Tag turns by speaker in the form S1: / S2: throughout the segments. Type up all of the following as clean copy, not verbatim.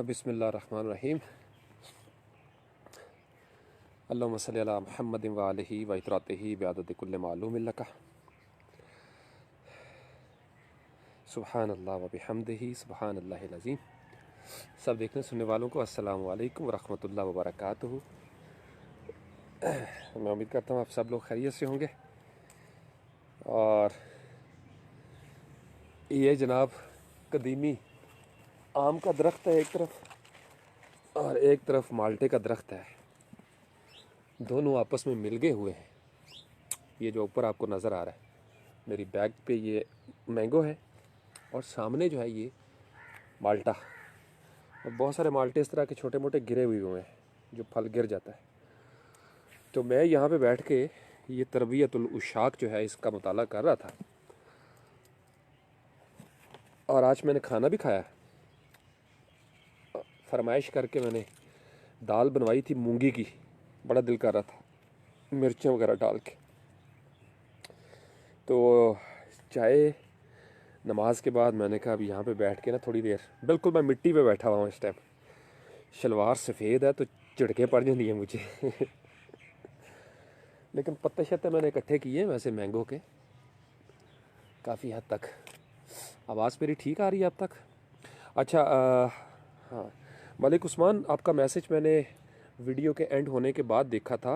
S1: बिस्मिल्लाहिर्रहमानिर्रहीम। अल्लाहुम्मा सल्लि अला मुहम्मदिन व आलिहि व इतरातिहि बिअददि कुल्लि मालूमिन लका। सुब्हानल्लाह व बिहम्दिही सुब्हानल्लाहिल अज़ीम। सब देखने सुनने वालों को अस्सलामु अलैकुम व रहमतुल्लाहि व बरकातुहू। मैं उम्मीद करता हूँ आप सब लोग खैरियत से होंगे। और ये जनाब कदीमी आम का दरख्त है एक तरफ, और एक तरफ माल्टे का दरख्त है। दोनों आपस में मिल गए हुए हैं। ये जो ऊपर आपको नज़र आ रहा है मेरी बैग पे, ये मैंगो है, और सामने जो है ये माल्टा। और बहुत सारे माल्टे इस तरह के छोटे मोटे गिरे हुए हैं जो फल गिर जाता है। तो मैं यहाँ पे बैठ के ये तरबियतुल उशाक जो है इसका मुताला कर रहा था। और आज मैंने खाना भी खाया। फरमाइश करके मैंने दाल बनवाई थी मूंगी की, बड़ा दिल कर रहा था मिर्चें वगैरह डाल के। तो चाय नमाज के बाद मैंने कहा अभी यहाँ पे बैठ के ना थोड़ी देर, बिल्कुल मैं मिट्टी पे बैठा हुआ हूँ इस टाइम। शलवार सफ़ेद है तो चिड़के पड़ जाती है मुझे लेकिन पत्ते शत्ते मैंने इकट्ठे किए वैसे मैंगो के काफ़ी हद तक। आवाज़ मेरी ठीक आ रही है अब तक? अच्छा, हाँ मलिक उस्मान, आपका मैसेज मैंने वीडियो के एंड होने के बाद देखा था।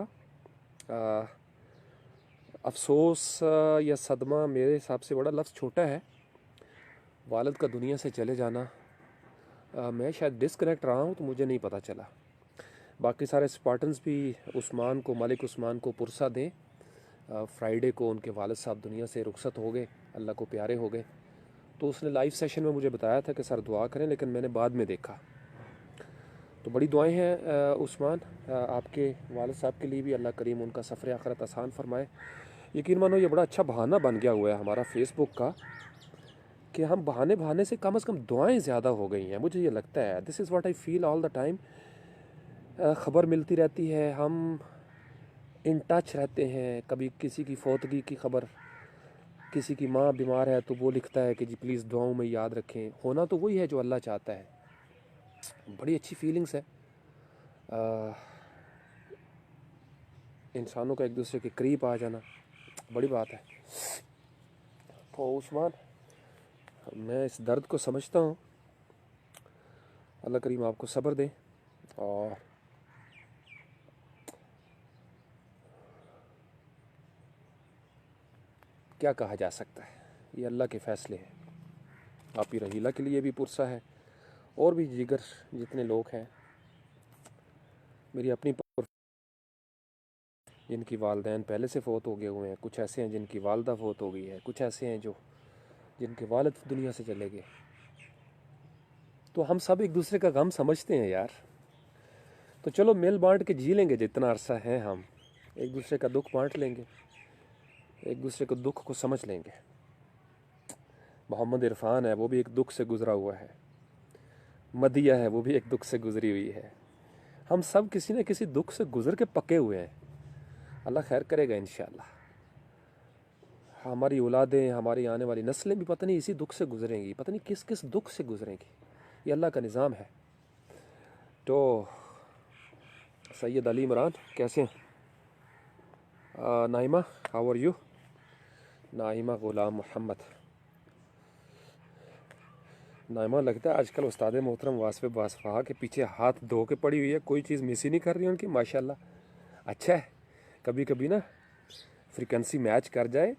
S1: अफसोस या सदमा मेरे हिसाब से बड़ा लफ्ज़ छोटा है, वालिद का दुनिया से चले जाना। मैं शायद डिसकनेक्ट रहा हूँ तो मुझे नहीं पता चला। बाकी सारे स्पार्टन्स भी उस्मान को, मलिक उस्मान को पुरसा दें। फ्राइडे को उनके वालिद साहब दुनिया से रुखसत हो गए, अल्लाह को प्यारे हो गए। तो उसने लाइव सेशन में मुझे बताया था कि सर दुआ करें, लेकिन मैंने बाद में देखा। तो बड़ी दुआएं हैं उस्मान, आपके वालिद साहब के लिए भी। अल्लाह करीम उनका सफ़र आखिरत आसान फरमाए। यकीन मानो ये बड़ा अच्छा बहाना बन गया हुआ है हमारा फेसबुक का कि हम बहाने बहाने से कम दुआएं ज़्यादा हो गई हैं। मुझे ये लगता है, this is what I feel all the time. ख़बर मिलती रहती है, हम इन टच रहते हैं। कभी किसी की फौतगी की खबर, किसी की माँ बीमार है तो वो लिखता है कि जी प्लीज़ दुआओं में याद रखें। होना तो वही है जो अल्लाह चाहता है। बड़ी अच्छी फीलिंग्स है इंसानों का एक दूसरे के करीब आ जाना, बड़ी बात है। तो उस्मान, मैं इस दर्द को समझता हूँ। अल्लाह करीम आपको सब्र दे। और क्या कहा जा सकता है, ये अल्लाह के फ़ैसले हैं। आप ही रहीला के लिए भी पुरसा है, और भी जिगर जितने लोग हैं मेरी अपनी जिनकी वालदैन पहले से फ़ौत हो गए हुए हैं, कुछ ऐसे हैं जिनकी वालदा फ़ौत हो गई है, कुछ ऐसे हैं जो जिनके वालिद दुनिया से चले गए। तो हम सब एक दूसरे का गम समझते हैं यार। तो चलो मिल बांट के जी लेंगे, जितना अरसा है हम एक दूसरे का दुख बांट लेंगे, एक दूसरे को दुख को समझ लेंगे। मोहम्मद इरफान है, वो भी एक दुख से गुज़रा हुआ है। मदिया है, वो भी एक दुख से गुज़री हुई है। हम सब किसी न किसी दुख से गुज़र के पके हुए हैं। अल्लाह खैर करेगा इंशाअल्लाह। हमारी औलादें, हमारी आने वाली नस्लें भी पता नहीं इसी दुख से गुजरेंगी, पता नहीं किस किस दुख से गुजरेंगी। ये अल्लाह का निज़ाम है। तो सैयद अली इमरान कैसे हैं? Naima, how are you? Naima Ghulam Mohammad. Naima, लगता है आजकल उस्ताद मोहतरम वासफ़ बासफ़ा के पीछे हाथ धो के पड़ी हुई है, कोई चीज़ मिस ही नहीं कर रही है उनकी, माशाल्लाह। अच्छा है, कभी कभी ना फ्रीक्वेंसी मैच कर जाए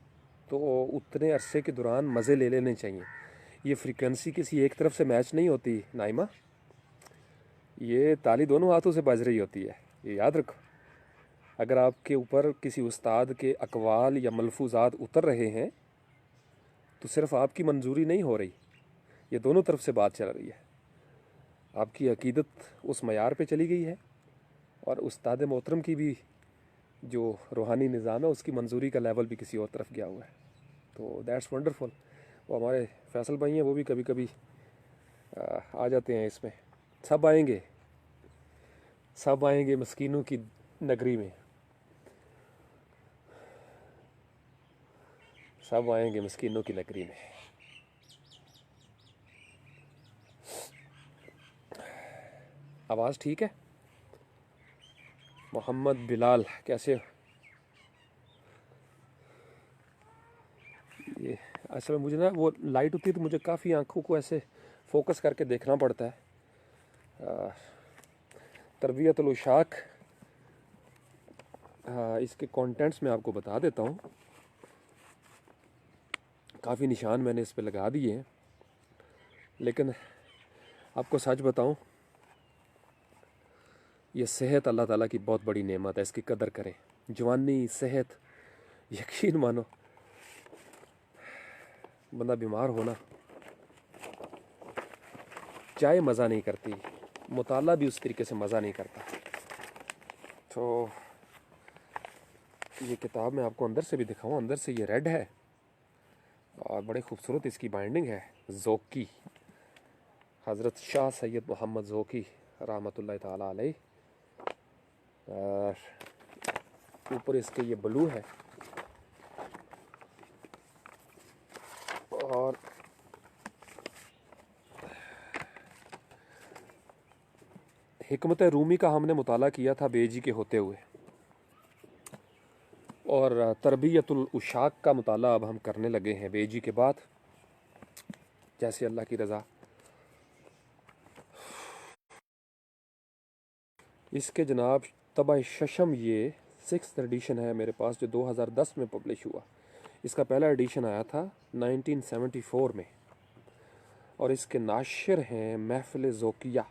S1: तो उतने अरसे के दौरान मज़े ले लेने चाहिए। ये फ्रीक्वेंसी किसी एक तरफ से मैच नहीं होती नाइमा, ये ताली दोनों हाथों से बज रही होती है, ये याद रखो। अगर आपके ऊपर किसी उस्ताद के अकवाल या मलफूजात उतर रहे हैं तो सिर्फ आपकी मंजूरी नहीं हो रही, ये दोनों तरफ से बात चल रही है। आपकी अकीदत उस मयार पे चली गई है, और उस्ताद मोहतरम की भी जो रूहानी निज़ाम है उसकी मंजूरी का लेवल भी किसी और तरफ गया हुआ है। तो दैट्स वंडरफुल। वो हमारे फैसल भाई हैं, वो भी कभी कभी आ जाते हैं इसमें। सब आएंगे, सब आएंगे मस्कीनों की नगरी में, सब आएंगे मस्कीनों की नगरी में। आवाज़ ठीक है? मोहम्मद बिलाल कैसे हो? ये असल में मुझे ना वो लाइट होती है तो मुझे काफ़ी आंखों को ऐसे फोकस करके देखना पड़ता है। तरबियतुल उशाक, इसके कंटेंट्स मैं आपको बता देता हूँ। काफ़ी निशान मैंने इस पे लगा दिए हैं, लेकिन आपको सच बताऊँ, ये सेहत अल्लाह ताला की बहुत बड़ी नेमत है, इसकी कदर करें। जवानी, सेहत, यकीन मानो बंदा बीमार होना चाय मज़ा नहीं करती, मुताला भी उस तरीके से मज़ा नहीं करता। तो ये किताब मैं आपको अंदर से भी दिखाऊं। अंदर से ये रेड है और बड़े खूबसूरत इसकी बाइंडिंग है। ज़ोकी, हज़रत शाह सैयद मोहम्मद ज़ोकी रहमतुल्लाह ताला अलैह। और ऊपर इसके ये ब्लू है और हिकमत रूमी का हमने मुताला किया था बेजी के होते हुए, और तरबियतुल उशाक का मुताला अब हम करने लगे हैं बेजी के बाद, जैसे अल्लाह की रज़ा। इसके जनाब तबा शशम ये 6th एडिशन है मेरे पास, जो 2010 में पब्लिश हुआ। इसका पहला एडिशन आया था 1974 में, और इसके नाशिर हैं महफिल ज़ोकिया,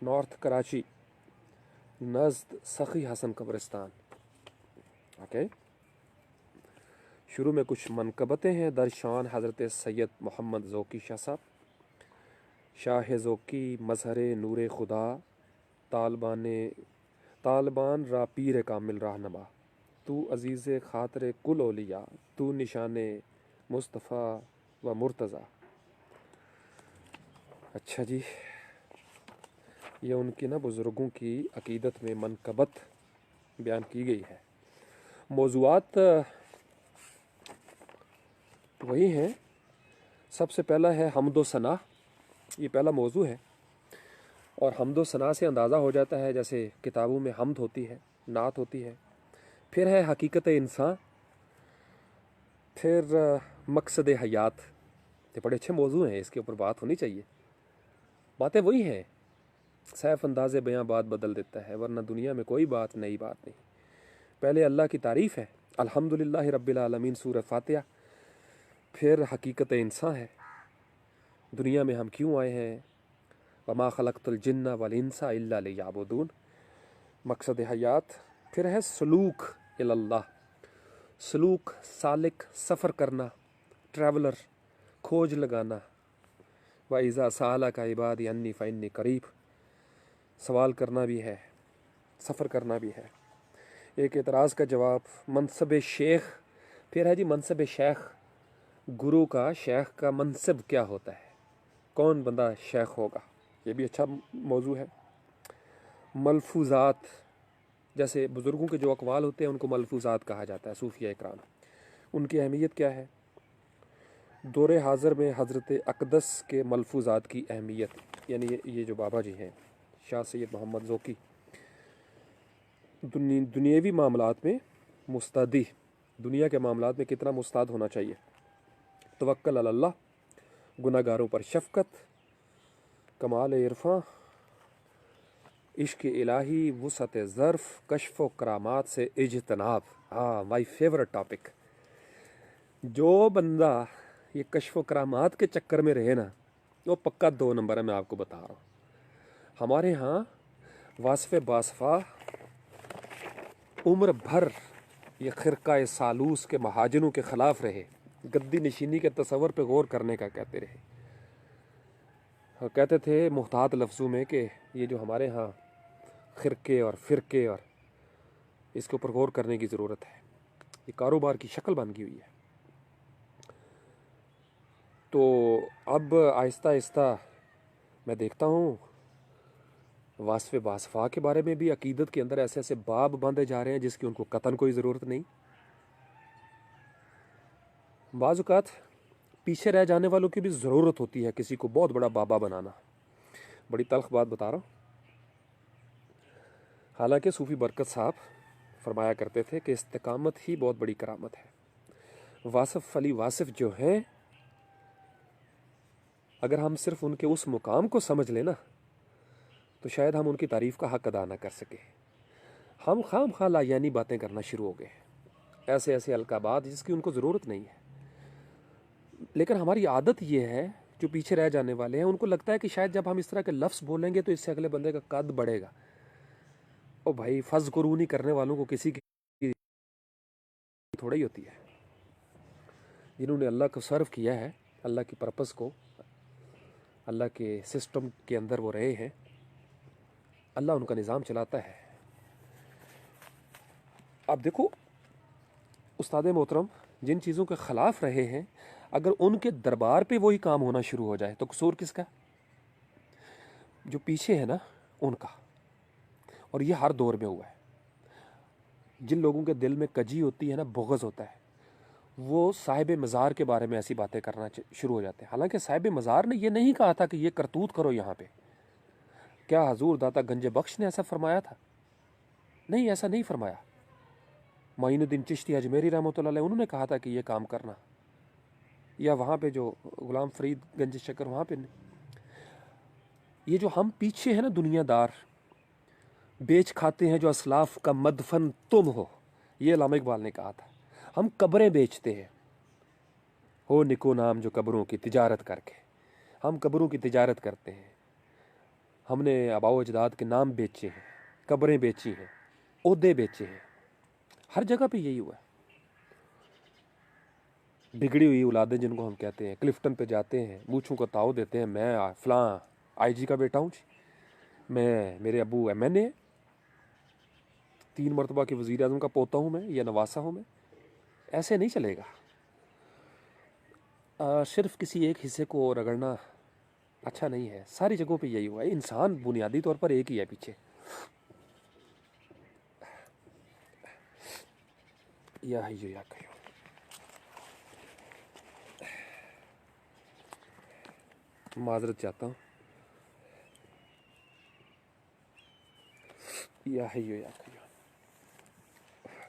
S1: नॉर्थ कराची, नज़द सखी हसन कब्रिस्तान। ओके, शुरू में कुछ मनकबतें हैं दरशान हज़रत सैयद मोहम्मद ज़ोकी शाह साहब। शाह ज़ोकी मज़हर नूर खुदा, तालबान रा पीर कामिल रहनमा, तू अज़ीज़ ख़ातिर कुल औलिया, तू निशान मुस्तफ़ा व मुर्तज़ा। अच्छा जी, ये उनकी ना बुज़ुर्गों की अक़ीदत में मनकबत बयान की गई है। मौज़ूआत वही हैं। सबसे पहला है हम्दो सना, ये पहला मौजू है। और हम्दो सना से अंदाज़ा हो जाता है जैसे किताबों में हम्द होती है, नात होती है। फिर है हकीकत इंसान, फिर मकसद हयात। ये बड़े अच्छे मौजू हैं, इसके ऊपर बात होनी चाहिए। बातें वही हैं, सैफ अंदाज़ बयां बात बदल देता है, वरना दुनिया में कोई बात नई बात नहीं। पहले अल्लाह की तारीफ़ है, अल्हम्दुलिल्लाह रब्बिल आलमीन, सूरह फातिहा। फिर हकीकत इंसान है, दुनिया में हम क्यों आए हैं, वमा खलक़तुल जिन्ना वल इंसा इल्ला लियअबुदून, मकसद हयात। फिर है सलूक इलल्लाह, सलूक सालिक, सफ़र करना, ट्रैवलर, खोज लगाना। व इज़ा साला का इबादी अन्नी फ़इन्नी करीब, सवाल करना भी है, सफ़र करना भी है। एक एतराज़ का जवाब, मनसब शेख। फिर है जी मनसब शेख, गुरु का, शेख का मनसब क्या होता है, कौन बंदा शेख होगा, ये भी अच्छा मौजू है। मलफूज़ात, जैसे बुज़ुर्गों के जो अक़वाल होते हैं उनको मलफूज़ात कहा जाता है, सूफिया इकराम, उनकी अहमियत क्या है। दौरे हाज़र में हज़रत अक़दस के मलफूज़ात की अहमियत, यानी ये जो बाबा जी हैं शाह सैयद मोहम्मद ज़ोकी, दुनियावी मामलात में मुस्तदी, दुनिया के मामलात में कितना मुस्ताद होना चाहिए। तवक्कल अल्लाह, गुनाहगारों पर शफ़क़त, कमाल इरफ़ा, इश्क़ इलाही, वुसअत ज़र्फ़, कश्फ़ व करामात से इज्तनाब। हाँ, माई फेवरेट टॉपिक। जो बंदा ये कश्फ़ व करामात के चक्कर में रहे ना, वो पक्का 2 नंबर है, मैं आपको बता रहा हूँ। हमारे यहाँ वासफ़े बासफ़ा उम्र भर ये ख़िरक़ा सालूस के महाजनों के ख़िलाफ़ रहे, गद्दी नशीनी के तसव्वुर पे गौर करने का कहते रहे, और कहते थे मुहतात लफ्ज़ों में कि ये जो हमारे यहाँ ख़िरक़े और फ़िरक़े, और इसके ऊपर गौर करने की ज़रूरत है, ये कारोबार की शक्ल बन गई हुई है। तो अब आहिस्ता आहिस्ता मैं देखता हूँ वासफ़े बासफ़ा के बारे में भी अक़ीदत के अंदर ऐसे ऐसे बाब बांधे जा रहे हैं जिसकी उनको कतन कोई ज़रूरत नहीं। बाज़ औक़ात पीछे रह जाने वालों की भी ज़रूरत होती है किसी को बहुत बड़ा बाबा बनाना। बड़ी तल्ख़ बात बता रहा हूँ। हालांकि सूफ़ी बरकत साहब फरमाया करते थे कि इस्तिकामत ही बहुत बड़ी करामत है। वासिफ अली वासिफ जो हैं, अगर हम सिर्फ उनके उस मुकाम को समझ लेना तो शायद हम उनकी तारीफ़ का हक़ अदा ना कर सके। हम खाम खा लायानी बातें करना शुरू हो गए, ऐसे ऐसे अलकाबात जिसकी उनको ज़रूरत नहीं है। लेकिन हमारी आदत ये है, जो पीछे रह जाने वाले हैं उनको लगता है कि शायद जब हम इस तरह के लफ्ज़ बोलेंगे तो इससे अगले बंदे का कद बढ़ेगा। ओ भाई, फज़ कुरूनी करने वालों को किसी की थोड़ा ही होती है। जिन्होंने अल्लाह को सर्व किया है, अल्लाह की पर्पस को, अल्लाह के सिस्टम के अंदर वो रहे हैं, अल्लाह उनका निज़ाम चलाता है। अब देखो, उस्ताद मोहतरम जिन चीज़ों के ख़िलाफ़ रहे हैं, अगर उनके दरबार पे वही काम होना शुरू हो जाए तो कसूर किसका? जो पीछे है ना उनका। और ये हर दौर में हुआ है। जिन लोगों के दिल में कजी होती है ना, बुग़्ज़ होता है, वो साहिब मज़ार के बारे में ऐसी बातें करना शुरू हो जाते हैं। हालांकि साहिब मज़ार ने ये नहीं कहा था कि ये करतूत करो यहाँ पे। क्या हजूर दाता गंज बख्श ने ऐसा फरमाया था? नहीं, ऐसा नहीं फरमाया। मोइनुद्दीन चिश्ती अजमेरी रहमतुल्लाह अलैह उन्होंने कहा था कि ये काम करना, या वहाँ पे जो गुलाम फरीद गंज शक्कर वहाँ पे। ये जो हम पीछे हैं ना दुनियादार, बेच खाते हैं जो असलाफ का मदफन तुम हो, ये अल्लामा इकबाल ने कहा था। हम कब्रें बेचते हैं, हो निको नाम जो कब्रों की तिजारत करके। हम कब्रों की तिजारत करते हैं। हमने आबाओ अजदाद के नाम बेचे हैं, कब्रें बेची हैं, ओहदे बेचे हैं। हर जगह पे यही हुआ है। बिगड़ी हुई औलादें जिनको हम कहते हैं, क्लिफ्टन पे जाते हैं, मूँछों को ताव देते हैं, मैं फ़लाँ आईजी का बेटा हूँ, मेरे अबू MNA है, 3 मरतबा के वज़ीर आज़म का पोता हूँ मैं, या नवासा हूँ मैं। ऐसे नहीं चलेगा। सिर्फ किसी एक हिस्से को रगड़ना अच्छा नहीं है। सारी जगहों पे यही हुआ है। इंसान बुनियादी तौर पर एक ही है पीछे। या ही या कहो, माजरत चाहता हूँ। या है या कहो,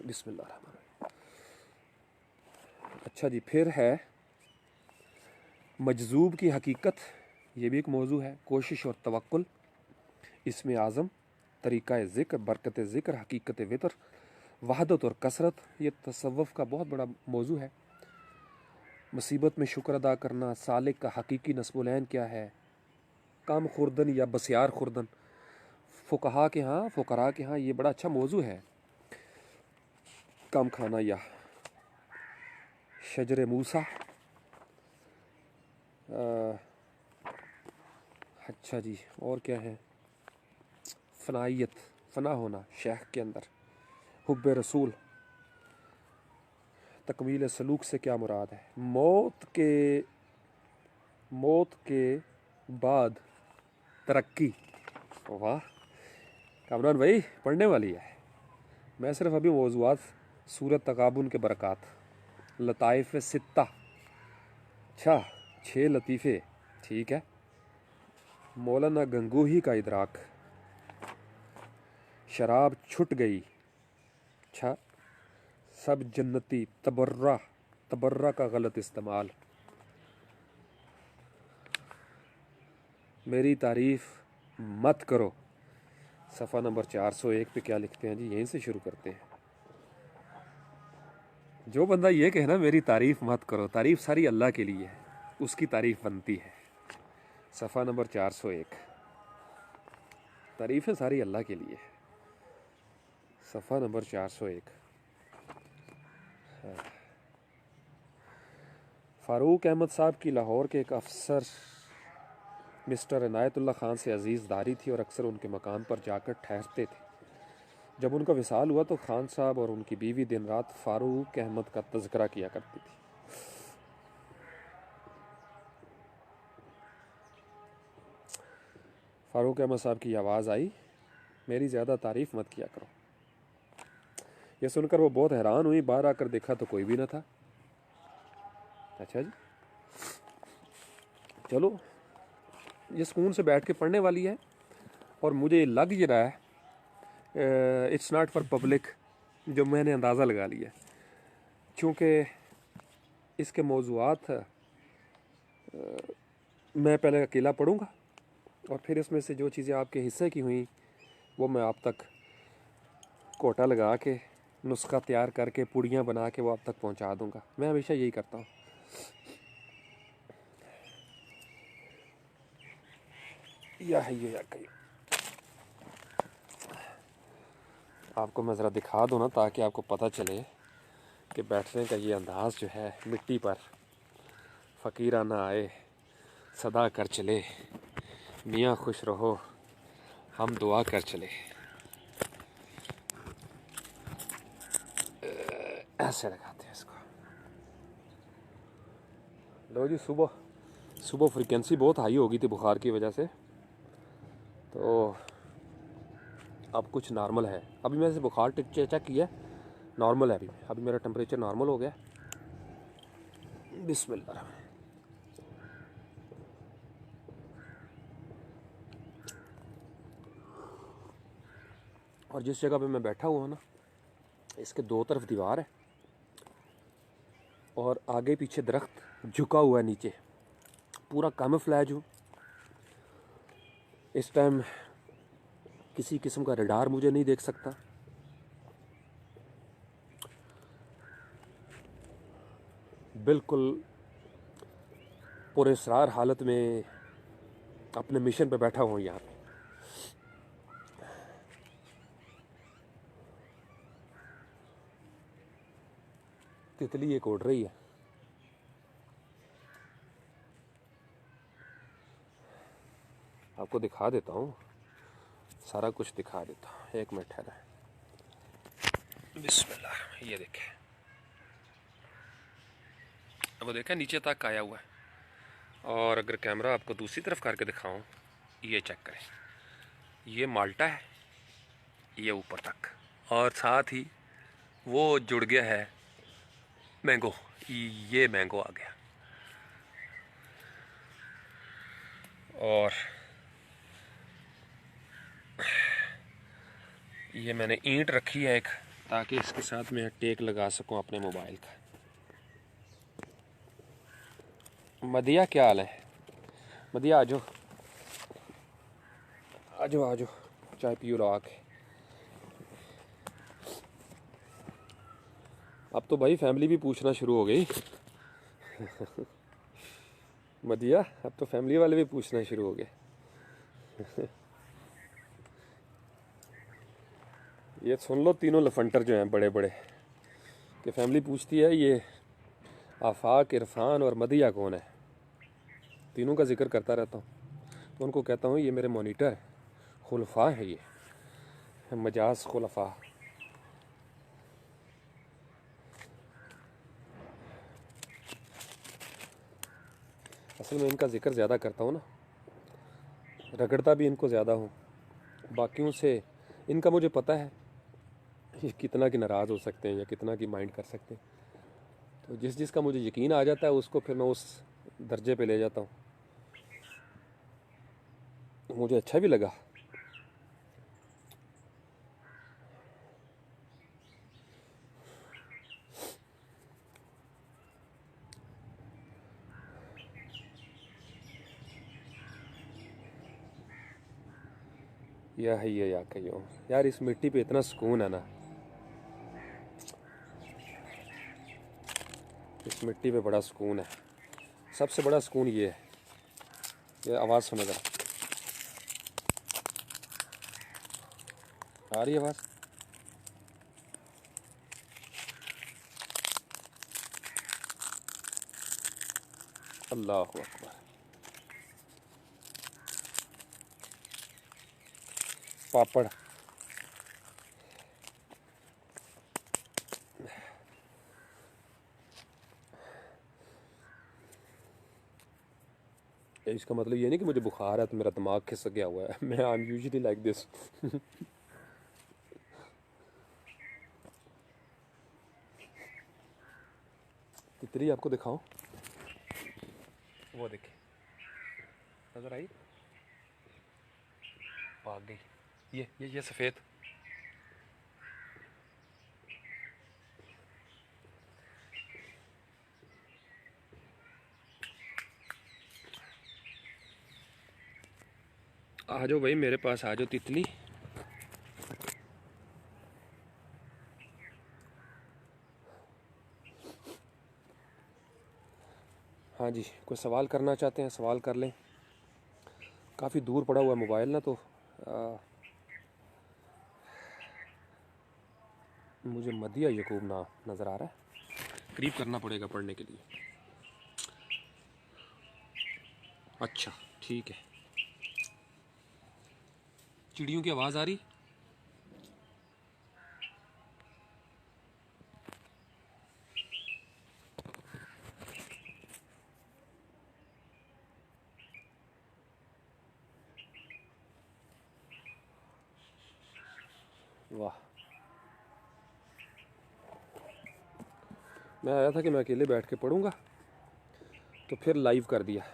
S1: बिस्मिल्लाह रहमान रहीम। अच्छा जी, फिर है मजजूब की हकीकत। ये भी एक मौजू है। कोशिश और तवक्कुल, इसमें आज़म, तरीक़ा ज़िक्र, बरकत ज़िक्र, हकीकत वितर, वहदत और कसरत, ये तसव्वुफ़ का बहुत बड़ा मौजू है। मुसीबत में शुक्र अदा करना, सालिक का हकीकी नस्बुलैन क्या है, काम खुर्दन या बसियार खुर्दन, फ़ुक़हा के यहाँ, फ़ुक़रा के यहाँ ये बड़ा अच्छा मौजू है। कम खाना या शजर मूसा। अच्छा जी, और क्या है? फ़नाइयत, फ़ना होना शेख के अंदर, हुब्ब रसूल, तकमील सलूक से क्या मुराद है? मौत के बाद तरक्की। वाह कामरान भाई, पढ़ने वाली है। मैं सिर्फ अभी मौज़ूआत, सूरत तगाबुन के बरक़ात, लताइफ़ सित्ता। अच्छा, 6 लतीफ़े, ठीक है। मौलाना गंगोही का इदराक, शराब छुट गई, अच्छा। सब जन्नती, तबर्रा का गलत इस्तेमाल, मेरी तारीफ़ मत करो। सफ़ा नंबर 401 पे क्या लिखते हैं जी? यहीं से शुरू करते हैं। जो बंदा ये कहना मेरी तारीफ़ मत करो, तारीफ़ सारी अल्लाह के लिए है, उसकी तारीफ़ बनती है। सफ़ा नंबर 401, तारीफ़ें सारी अल्लाह के लिए है। सफ़ा नंबर 401। फ़ारूक अहमद साहब की लाहौर के एक अफसर मिस्टर इनायतुल्लाह ख़ान से अज़ीज़दारी थी और अक्सर उनके मकान पर जाकर ठहरते थे। जब उनका विसाल हुआ तो खान साहब और उनकी बीवी दिन रात फ़ारूक अहमद का तज़किरा किया करती थी। फ़ारूक अहमद साहब की आवाज़ आई, मेरी ज़्यादा तारीफ़ मत किया करो। यह सुनकर वो बहुत हैरान हुई। बाहर आकर देखा तो कोई भी ना था। अच्छा जी, चलो, ये सुकून से बैठ के पढ़ने वाली है। और मुझे लग ही रहा है इट्स नॉट फॉर पब्लिक, जो मैंने अंदाज़ा लगा लिया, क्योंकि इसके मौज़ूआत मैं पहले अकेला पढ़ूँगा और फिर इसमें से जो चीज़ें आपके हिस्से की हुई वो मैं आप तक कोटा लगा के नुस्खा तैयार करके पुड़ियाँ बना के वो आप तक पहुंचा दूंगा। मैं हमेशा यही करता हूँ। या है ये या कहीं आपको मैं ज़रा दिखा दूँ ना, ताकि आपको पता चले कि बैठने का ये अंदाज़ जो है, मिट्टी पर फ़कीराना आए सदा कर चले, मियाँ खुश रहो हम दुआ कर चले, ऐसे लगाते हैं इसको। लो जी, सुबह फ्रीक्वेंसी बहुत हाई हो गई थी बुखार की वजह से, तो अब कुछ नॉर्मल है। अभी मैंने से बुखार चेक किया, नॉर्मल है। अभी मेरा टेम्परेचर नॉर्मल हो गया। बिस्मिल्लाह। और जिस जगह पे मैं बैठा हुआ हूँ ना, इसके दो तरफ दीवार है और आगे पीछे दरख्त झुका हुआ है नीचे, पूरा कैमोफ्लेज हूँ। इस टाइम किसी किस्म का रडार मुझे नहीं देख सकता। बिल्कुल पुरअसरार हालत में अपने मिशन पे बैठा हूँ यहाँ पे। तितली एक उड़ रही है। आपको दिखा देता हूँ, सारा कुछ दिखा देता हूँ। एक मिनट ठहरा। बिस्मिल्लाह। ये देखें, वो देखें नीचे तक आया हुआ है। और अगर कैमरा आपको दूसरी तरफ करके दिखाऊं, ये चेक करें, ये माल्टा है, ये ऊपर तक, और साथ ही वो जुड़ गया है मैंगो, ये मैंगो आ गया। और ये मैंने ईंट रखी है एक, ताकि इसके साथ मैं टेक लगा सकूं अपने मोबाइल का। मदिया क्या हाल है? मदिया आ जाओ आ जाओ आ जाओ, चाय पियो लो आके। अब तो भाई फैमिली भी पूछना शुरू हो गई। मदिया, अब तो फैमिली वाले भी पूछना शुरू हो गए। ये सुन लो, तीनों लफंटर जो हैं बड़े बड़े, कि फैमिली पूछती है ये आफाक, इरफान और मदिया कौन है। तीनों का जिक्र करता रहता हूँ। तो उनको कहता हूँ ये मेरे मोनीटर खुलफा है, ये मजाज खुलफा। असल में इनका जिक्र ज़्यादा करता हूँ ना, रगड़ता भी इनको ज़्यादा हूँ। बाकियों से इनका मुझे पता है ये कितना की नाराज़ हो सकते हैं या कितना की माइंड कर सकते हैं। तो जिस जिसका मुझे यकीन आ जाता है उसको फिर मैं उस दर्जे पे ले जाता हूँ। मुझे अच्छा भी लगा। या है ये या कहियो यार, इस मिट्टी पे इतना सुकून है ना, इस मिट्टी पे बड़ा सुकून है। सबसे बड़ा सुकून ये है। ये आवाज़ सुनेगा, आ रही है आवाज़? अल्लाह अकबर। पापड़, इसका मतलब ये नहीं कि मुझे बुखार है तो मेरा दिमाग खिसक गया हुआ है। मैं I am usually like this. तितली आपको दिखाऊं, वो देखे, नजर आई, भाग गई। ये सफ़ेद, आ जाओ भाई मेरे पास, आ जाओ तितली। हाँ जी, कोई सवाल करना चाहते हैं सवाल कर लें। काफ़ी दूर पड़ा हुआ है मोबाइल ना, तो मुझे मदिया यकूब ना नज़र आ रहा है, करीब करना पड़ेगा पढ़ने के लिए। अच्छा ठीक है। चिड़ियों की आवाज़ आ रही। वाह, मैं आया था कि मैं अकेले बैठ के पढ़ूंगा, तो फिर लाइव कर दिया।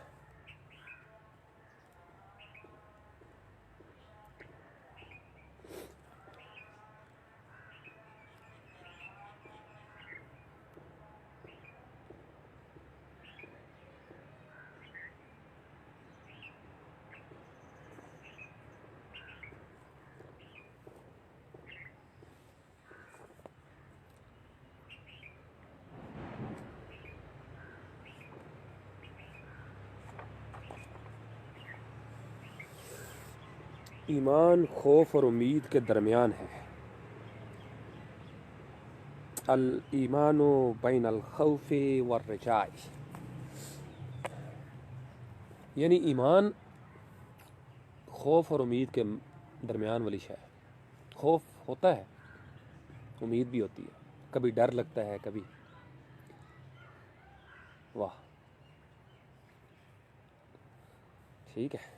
S1: ईमान खौफ और उम्मीद के दरमियान है। अल ईमानो बैन अल खौफे वर रजाई, यानी ईमान खौफ और उम्मीद के दरमियान वाली शय है। खौफ होता है, उम्मीद भी होती है, कभी डर लगता है कभी। वाह, ठीक है।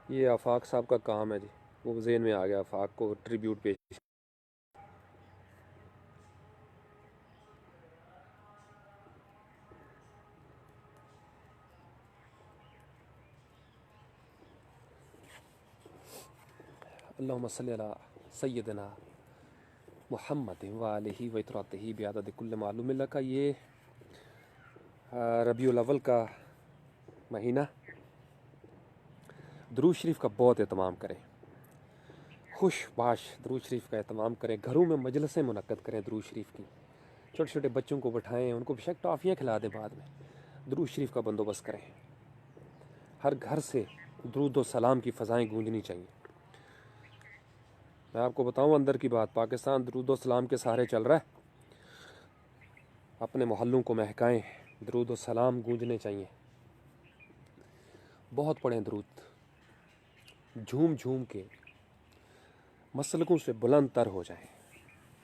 S1: ये आफाक साहब का काम है जी, वो जेन में आ गया, आफाक को ट्रिब्यूट पेश। अल्लाहुम्मा सल्ली अला सय्यदना मुहम्मद व आलिहि व इतरातिहि बिअदद कुल्ल मालूम लक का ये रबीउल अव्वल का महीना, दुरूद शरीफ का बहुत एहतमाम करें, खुश बाश दुरूद शरीफ का एहतमाम करें, घरों में मजलिसें मुनक्कद करें दुरूद शरीफ की, छोटे छोटे बच्चों को बिठाएं, उनको बेशक टॉफ़ियाँ खिला दें, बाद में दुरूद शरीफ का बंदोबस्त करें। हर घर से दुरूद व सलाम की फ़ज़ाएँ गूंजनी चाहिए। मैं आपको बताऊं अंदर की बात, पाकिस्तान दुरूद व सलाम के सहारे चल रहा है। अपने मोहल्लों को महकाएं, दुरूद व सलाम गूंजने चाहिए। बहुत पढ़ें दुरूद, झूम झूम के मसलकों से बुलंद तर हो जाएं।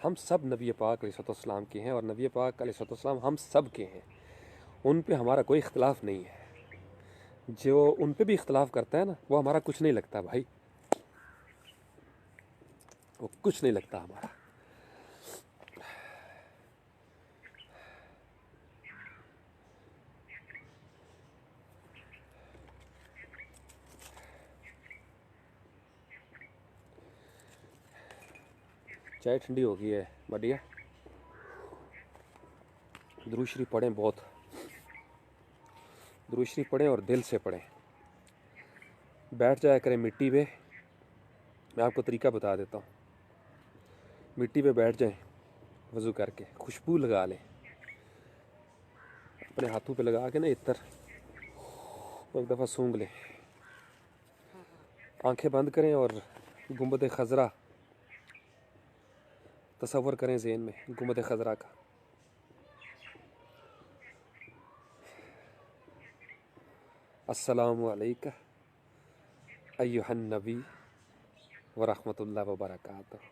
S1: हम सब नबी पाक अलैहिस्सलाम के हैं और नबी पाक अलैहिस्सलाम हम सब के हैं, उन पे हमारा कोई इख्तलाफ नहीं है। जो उन पे भी इख्तलाफ करता है ना, वो हमारा कुछ नहीं लगता भाई, वो कुछ नहीं लगता हमारा। चाय ठंडी हो गई है बढ़िया। दुरूद शरीफ पढ़ें, बहुत दुरूद शरीफ पढ़ें और दिल से पढ़ें। बैठ जाया करें मिट्टी पे, मैं आपको तरीका बता देता हूँ। मिट्टी पे बैठ जाएं, वज़ू करके खुशबू लगा लें, अपने हाथों पे लगा के ना इत्र, एक दफ़ा सूंघ लें। आंखें बंद करें और गुंबद खज़रा तसव्वुर करें ज़हन में, गुंबद खज़रा का। अस्सलामु अलैका अय्युहन नबी व रहमतुल्लाह व बरकातुहू।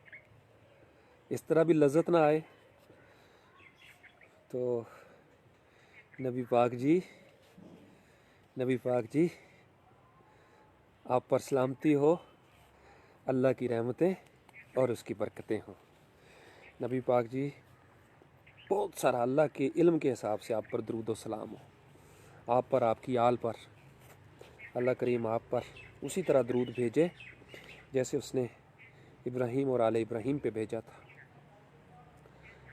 S1: इस तरह भी लज्जत ना आए तो नबी पाक जी, नबी पाक जी आप पर सलामती हो, अल्लाह की रहमतें और उसकी बरकतें हों। नबी पाक जी बहुत सारा अल्लाह के इल्म के हिसाब से आप पर दरूद व सलाम हो, आप पर, आपकी आल पर। अल्लाह करीम आप पर उसी तरह दरूद भेजे जैसे उसने इब्राहीम और आले इब्राहीम पे भेजा था।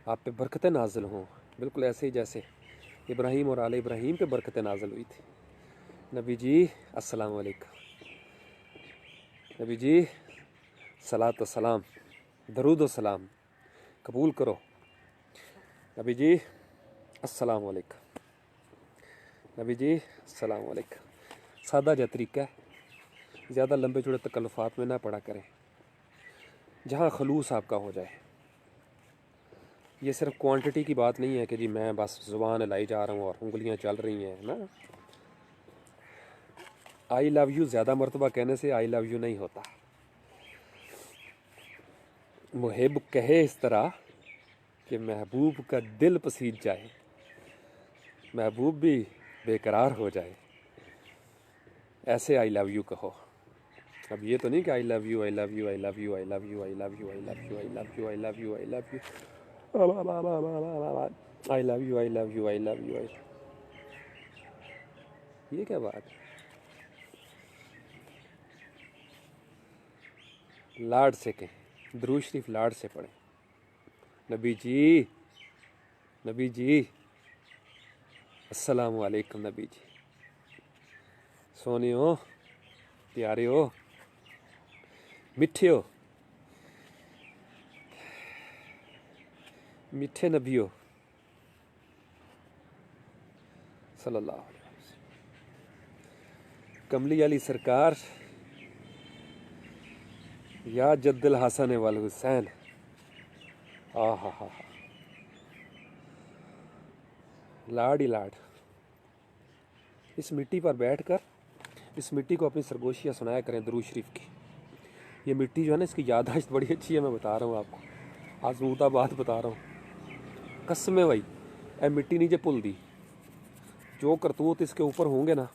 S1: आप पे बरकतें नाजिल हों, बिल्कुल ऐसे ही जैसे इब्राहीम और आले इब्राहीम पे बरकतें नाजिल हुई थी। नबी जी अस्सलाम वालेकुम, नबी जी सलात व सलाम, दरूद व सलाम कबूल करो। नबी जी अस्सलाम वालेकुम, नबी जी अस्सलाम वालेकुम। सादा जा तरीका है, ज़्यादा लंबे चौड़े तकल्लुफ़ात में ना पड़ा करें, जहाँ खलूस आपका हो जाए। ये सिर्फ क्वांटिटी की बात नहीं है कि जी मैं बस ज़ुबान लाई जा रहा हूँ और उंगलियाँ चल रही हैं ना। आई लव यू ज़्यादा मरतबा कहने से आई लव यू नहीं होता। मुहिब कहे इस तरह कि महबूब का दिल पसीज जाए, महबूब भी बेकरार हो जाए, ऐसे आई लव यू कहो। अब ये तो नहीं कि I love you I love you I love you I love you I love you I love you I love you I love you I love you I love you I love you I love you I, ये क्या बात है। लाड से कहें, दुरूद शरीफ लाड से पढ़ें। नबी जी, नबी जी अस्सलाम वालेकुम, नबी जी सोने हो, प्यारे हो, मिठे हो, मिठे नबी हो सल्लल्लाहु अलैहि वसल्लम। कमली अली सरकार या जद्दल हसन वल हुसैन, आ हा, लाड ही लाड। इस मिट्टी पर बैठकर इस मिट्टी को अपनी सरगोशियाँ सुनाया करें दरूद शरीफ की। ये मिट्टी जो है ना, इसकी याददाश्त बड़ी अच्छी है, मैं बता रहा हूँ आपको, आजमूदा बात बता रहा हूँ कसम है भाई। ए मिट्टी नीचे पुल दी, जो करतूत इसके ऊपर होंगे ना,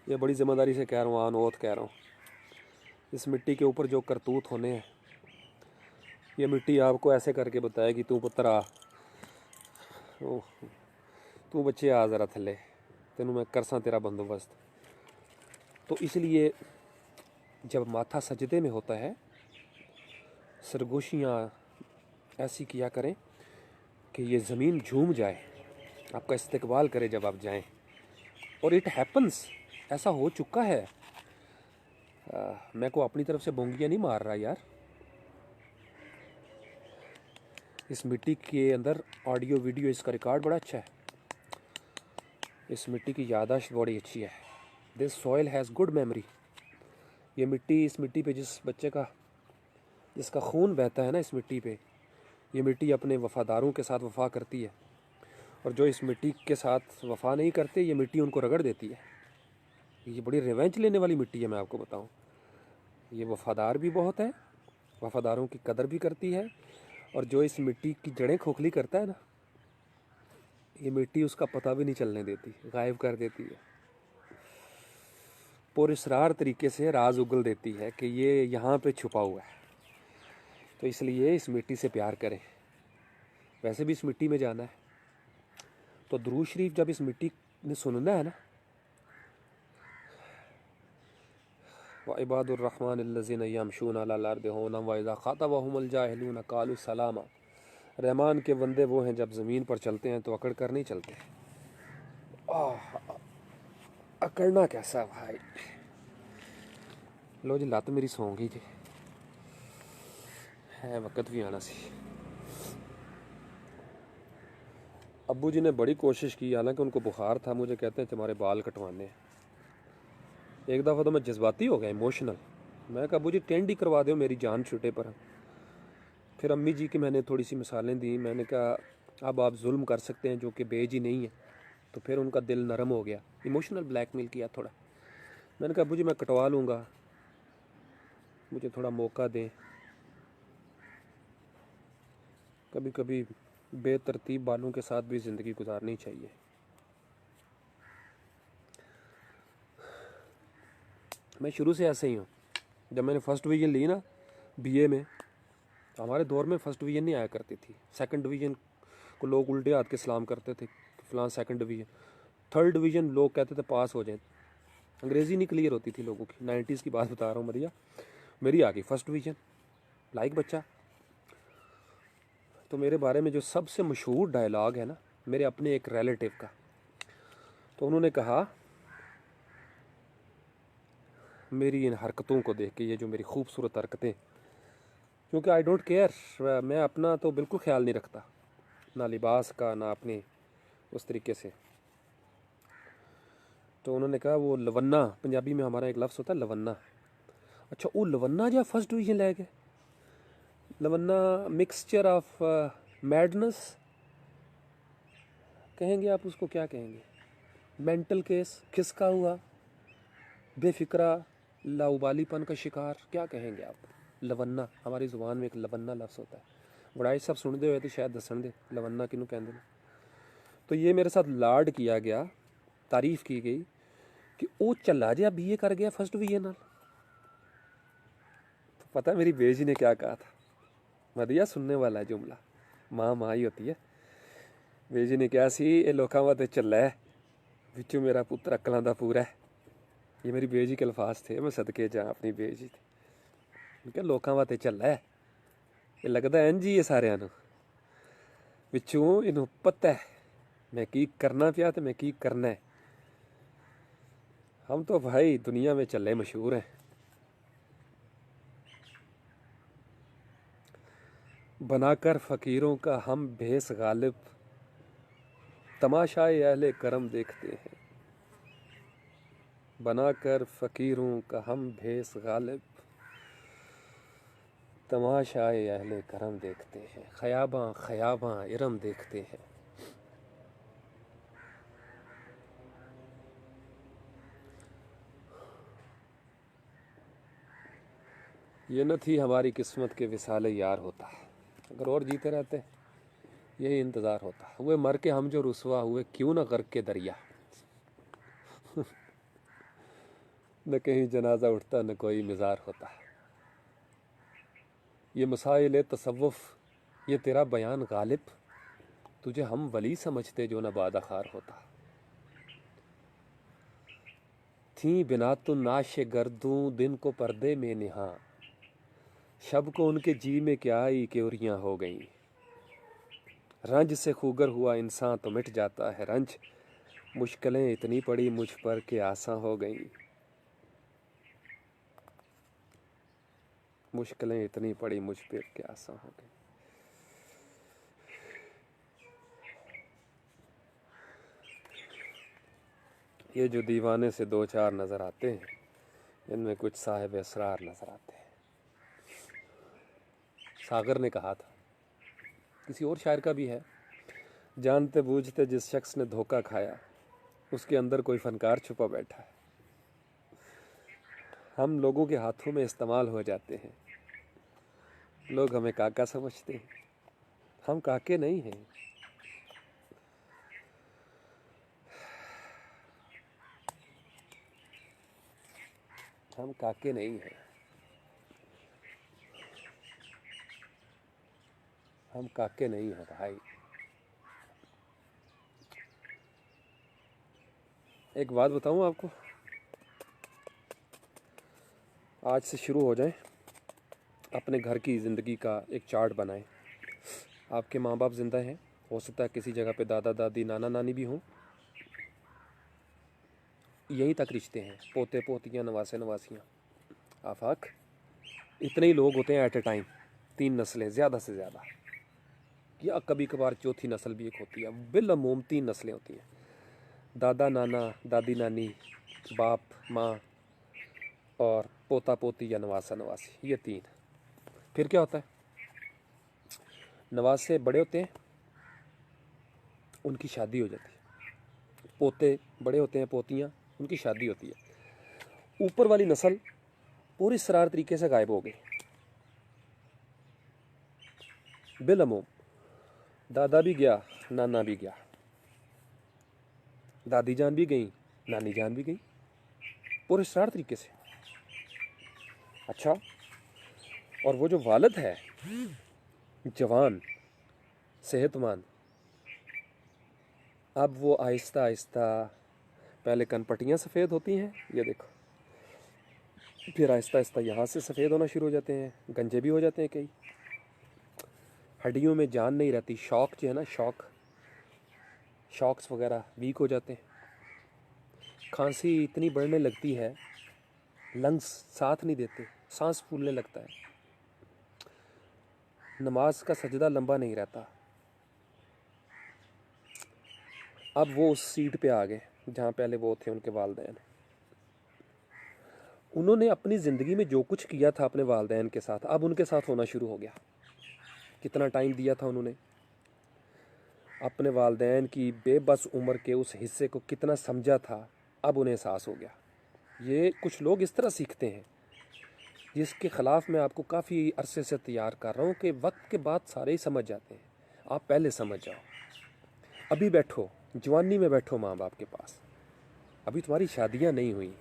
S1: ये बड़ी ज़िम्मेदारी से कह रहा हूँ, आनोत कह रहा हूँ, इस मिट्टी के ऊपर जो करतूत होने हैं, ये मिट्टी आपको ऐसे करके बताएगी, तू पुत्र आ, तू बच्चे आ ज़रा थले, तेनू मैं करसा तेरा बंदोबस्त। तो इसलिए जब माथा सजदे में होता है, सरगोशियाँ ऐसी किया करें कि ये ज़मीन झूम जाए, आपका इस्तकबाल करे जब आप जाएं। और इट हैपन्स, ऐसा हो चुका है। मैं को अपनी तरफ से बोंगियाँ नहीं मार रहा यार, इस मिट्टी के अंदर ऑडियो वीडियो इसका रिकॉर्ड बड़ा अच्छा है, इस मिट्टी की याददाश्त बड़ी अच्छी है। This soil has good memory. ये मिट्टी, इस मिट्टी पे जिस बच्चे का, जिसका खून बहता है ना इस मिट्टी पे, ये मिट्टी अपने वफ़ादारों के साथ वफ़ा करती है, और जो इस मिट्टी के साथ वफ़ा नहीं करते, ये मिट्टी उनको रगड़ देती है। ये बड़ी रिवेंज लेने वाली मिट्टी है, मैं आपको बताऊं। ये वफ़ादार भी बहुत है, वफ़ादारों की कदर भी करती है, और जो इस मिट्टी की जड़ें खोखली करता है ना, ये मिट्टी उसका पता भी नहीं चलने देती, गायब कर देती है, पुरअसरार तरीके से राज उगल देती है कि ये यहाँ पे छुपा हुआ है। तो इसलिए इस मिट्टी से प्यार करें। वैसे भी इस मिट्टी में जाना है, तो दुरूद शरीफ जब इस मिट्टी ने सुनना है ना, व इबादुर्रहमानिल्लज़ीना यमशूना अलल अर्दि हौना व इज़ा ख़ातबहुमुल जाहिलूना क़ालू सलामा। रहमान के बंदे वो हैं जब ज़मीन पर चलते हैं तो अकड़ कर नहीं चलते। अकड़ना कैसा भाई। लो जी, लत्त मेरी सौ गई जी, है वक्त भी आना सी। अब्बू जी ने बड़ी कोशिश की, हालांकि उनको बुखार था, मुझे कहते हैं तुम्हारे बाल कटवाने हैं। एक दफ़ा तो मैं जज्बाती हो गया, इमोशनल। मैं कहा अब्बू जी टेंड ही करवा दो, मेरी जान छुटे पर। फिर अम्मी जी की मैंने थोड़ी सी मिसालें दी, मैंने कहा अब आप जुल्म कर सकते हैं जो कि बेज ही नहीं है। तो फिर उनका दिल नरम हो गया, इमोशनल ब्लैकमेल किया थोड़ा। मैंने कहा अब्बू जी मैं कटवा लूँगा, मुझे थोड़ा मौका दें। कभी कभी बेतरतीब बालों के साथ भी ज़िंदगी गुजारनी चाहिए। मैं शुरू से ऐसे ही हूँ। जब मैंने फ़र्स्ट डिवीज़न ली ना बीए में, तो हमारे दौर में फ़र्स्ट डिवीज़न नहीं आया करती थी, सेकंड डिवीज़न लोग उल्टे हाथ के सलाम करते थे, फलां सेकंड डिवीज़न, थर्ड डिवीज़न लोग कहते थे पास हो जाए। अंग्रेज़ी नहीं क्लियर होती थी लोगों की, 90s की बात बता रहा हूँ मरिया। मेरी आ गई फर्स्ट डिवीज़न, लाइक बच्चा। तो मेरे बारे में जो सबसे मशहूर डायलॉग है ना, मेरे अपने एक रिलेटिव का, तो उन्होंने कहा मेरी इन हरकतों को देख के, ये जो मेरी खूबसूरत हरकतें, क्योंकि आई डोंट केयर, मैं अपना तो बिल्कुल ख्याल नहीं रखता, ना लिबास का ना अपने उस तरीके से। तो उन्होंने कहा वो लवन्ना, पंजाबी में हमारा एक लफ्ज़ होता है लवन्ना, अच्छा वो लवन्ना जो फर्स्ट डिवीज़न ले गए, लवन्ना मिक्सचर ऑफ मैडनेस कहेंगे आप उसको, क्या कहेंगे, मेंटल केस, खिसका हुआ, बेफिक्रा, लाउबालीपन का शिकार, क्या कहेंगे आप। लवन्ना हमारी ज़ुबान में एक लवन्ना लफ्ज़ होता है। बड़ाई सब सुनते हुए तो शायद दसन दे लवन्ना किनू कहते हैं। तो ये मेरे साथ लाड किया गया, तारीफ़ की गई कि वो चला जा BA कर गया फर्स्ट डिवीजन नाल। तो पता है मेरी बेजी ने क्या कहा था, वधिया सुनने वाला है जुमला, माँ माँ ही होती है। बेजी ने कहा सी ये लोगों वास्ते चला है, विचों मेरा पुत्र अकलां दा पूरा है। ये मेरी बेजी के अल्फाज थे, मैं सदके जा अपनी बेजी थे। क्या लोगों वास्ते चला है, ये लगता है जी ये सारिਆਂ ਨੂੰ विचों इनू पता है मैं की करना पिया तो मैं की करना है। हम तो भाई दुनिया में चले मशहूर हैं। बनाकर फ़कीरों का हम भेस गालिब, तमाशाए अहले करम देखते हैं। बनाकर फ़कीरों का हम भेस गालिब, तमाशाए अहले करम देखते हैं। ख़याबां ख़याबां इरम देखते हैं। ये न थी हमारी किस्मत के विसाले यार होता, अगर और जीते रहते यही इंतज़ार होता। हुए मर के हम जो रुसवा हुए, क्यों न गर्क के दरिया। न कहीं जनाजा उठता न कोई मिज़ार होता। ये मसाइल तसव्वुफ़, ये तेरा बयान गालिब, तुझे हम वली समझते जो न बादखार होता। थी बिना तो नाश गर्दूं दिन को पर्दे में निहा, शब को उनके जी में क्या आई क्योरियाँ हो गईं। रंज से खूगर हुआ इंसान तो मिट जाता है रंज, मुश्किलें इतनी पड़ी मुझ पर कि आसान हो गईं। मुश्किलें इतनी पड़ी मुझ पर कि आसान हो गई। ये जो दीवाने से दो चार नज़र आते हैं, इनमें कुछ साहिब असरार नज़र आते हैं। सागर ने कहा था, किसी और शायर का भी है, जानते बूझते जिस शख्स ने धोखा खाया, उसके अंदर कोई फनकार छुपा बैठा है। हम लोगों के हाथों में इस्तेमाल हो जाते हैं, लोग हमें काका समझते हैं। हम काके नहीं हैं। हम काके नहीं हैं। हम काके नहीं हैं भाई। एक बात बताऊं आपको, आज से शुरू हो जाए, अपने घर की ज़िंदगी का एक चार्ट बनाएं। आपके माँ बाप ज़िंदा हैं, हो सकता है किसी जगह पे दादा दादी नाना नानी भी हों, यहीं तक रिश्ते हैं, पोते पोतियाँ नवासे नवासियाँ, आफाक, इतने ही लोग होते हैं एट ए टाइम। 3 नस्लें ज़्यादा से ज़्यादा, या कभी कभार चौथी नस्ल भी एक होती है, बिलअमूम 3 नस्लें होती हैं। दादा नाना दादी नानी, बाप माँ और पोता पोती या नवासा नवासी, ये 3। फिर क्या होता है, नवासे बड़े होते हैं, उनकी शादी हो जाती है। पोते बड़े होते हैं, पोतियाँ, उनकी शादी होती है। ऊपर वाली नस्ल पूरी सरार तरीके से गायब हो गई। बिलअमूम दादा भी गया, नाना भी गया, दादी जान भी गई, नानी जान भी गई, पूरे सरार तरीके से। अच्छा, और वो जो वालिद है, जवान, सेहतमंद, अब वो आहिस्ता आहिस्ता, पहले कनपट्टियाँ सफ़ेद होती हैं, ये देखो, फिर आहिस्ता आहिस्ता यहाँ से सफ़ेद होना शुरू हो जाते हैं, गंजे भी हो जाते हैं कई, हड्डियों में जान नहीं रहती, शॉक जो है ना, शॉक्स वगैरह वीक हो जाते हैं, खांसी इतनी बढ़ने लगती है, लंग्स साथ नहीं देते, सांस फूलने लगता है, नमाज का सजदा लंबा नहीं रहता। अब वो उस सीट पे आ गए जहाँ पहले वो थे उनके वालिदैन। उन्होंने अपनी ज़िंदगी में जो कुछ किया था अपने वालिदैन के साथ, अब उनके साथ होना शुरू हो गया। कितना टाइम दिया था उन्होंने, अपने वालिदैन की बेबस उम्र के उस हिस्से को कितना समझा था, अब उन्हें एहसास हो गया। ये कुछ लोग इस तरह सीखते हैं, जिसके ख़िलाफ़ मैं आपको काफ़ी अरसे से तैयार कर रहा हूँ कि वक्त के बाद सारे ही समझ जाते हैं, आप पहले समझ जाओ। अभी बैठो, जवानी में बैठो माँ बाप के पास, अभी तुम्हारी शादियाँ नहीं हुई,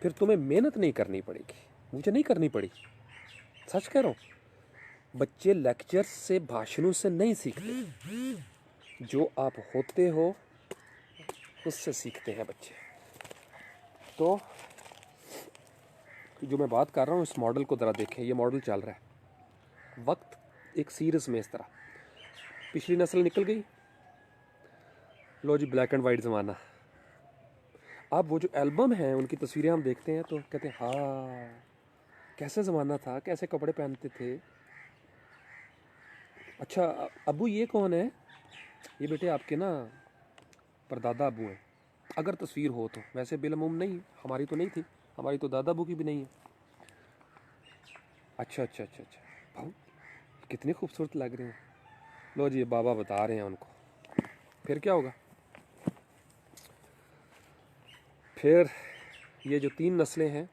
S1: फिर तुम्हें मेहनत नहीं करनी पड़ेगी, मुझे नहीं करनी पड़ी, सच कह रहा हूँ। बच्चे लेक्चर से, भाषणों से नहीं सीखते, जो आप होते हो उससे सीखते हैं बच्चे। तो जो मैं बात कर रहा हूँ, इस मॉडल को ज़रा देखें, ये मॉडल चल रहा है वक्त एक सीरीज़ में इस तरह। पिछली नस्ल निकल गई, लो जी ब्लैक एंड वाइट ज़माना। अब वो जो एल्बम है उनकी तस्वीरें हम देखते हैं तो कहते हैं हाँ, कैसे ज़माना था, कैसे कपड़े पहनते थे। अच्छा अबू ये कौन है? ये बेटे आपके ना परदादा अबू हैं, अगर तस्वीर हो तो। वैसे बिलमुम नहीं, हमारी तो नहीं थी, हमारी तो दादा अबू की भी नहीं है। अच्छा अच्छा अच्छा अच्छा, भाऊ कितने खूबसूरत लग रहे हैं। लो जी ये बाबा बता रहे हैं उनको। फिर क्या होगा? फिर ये जो 3 नस्लें हैं,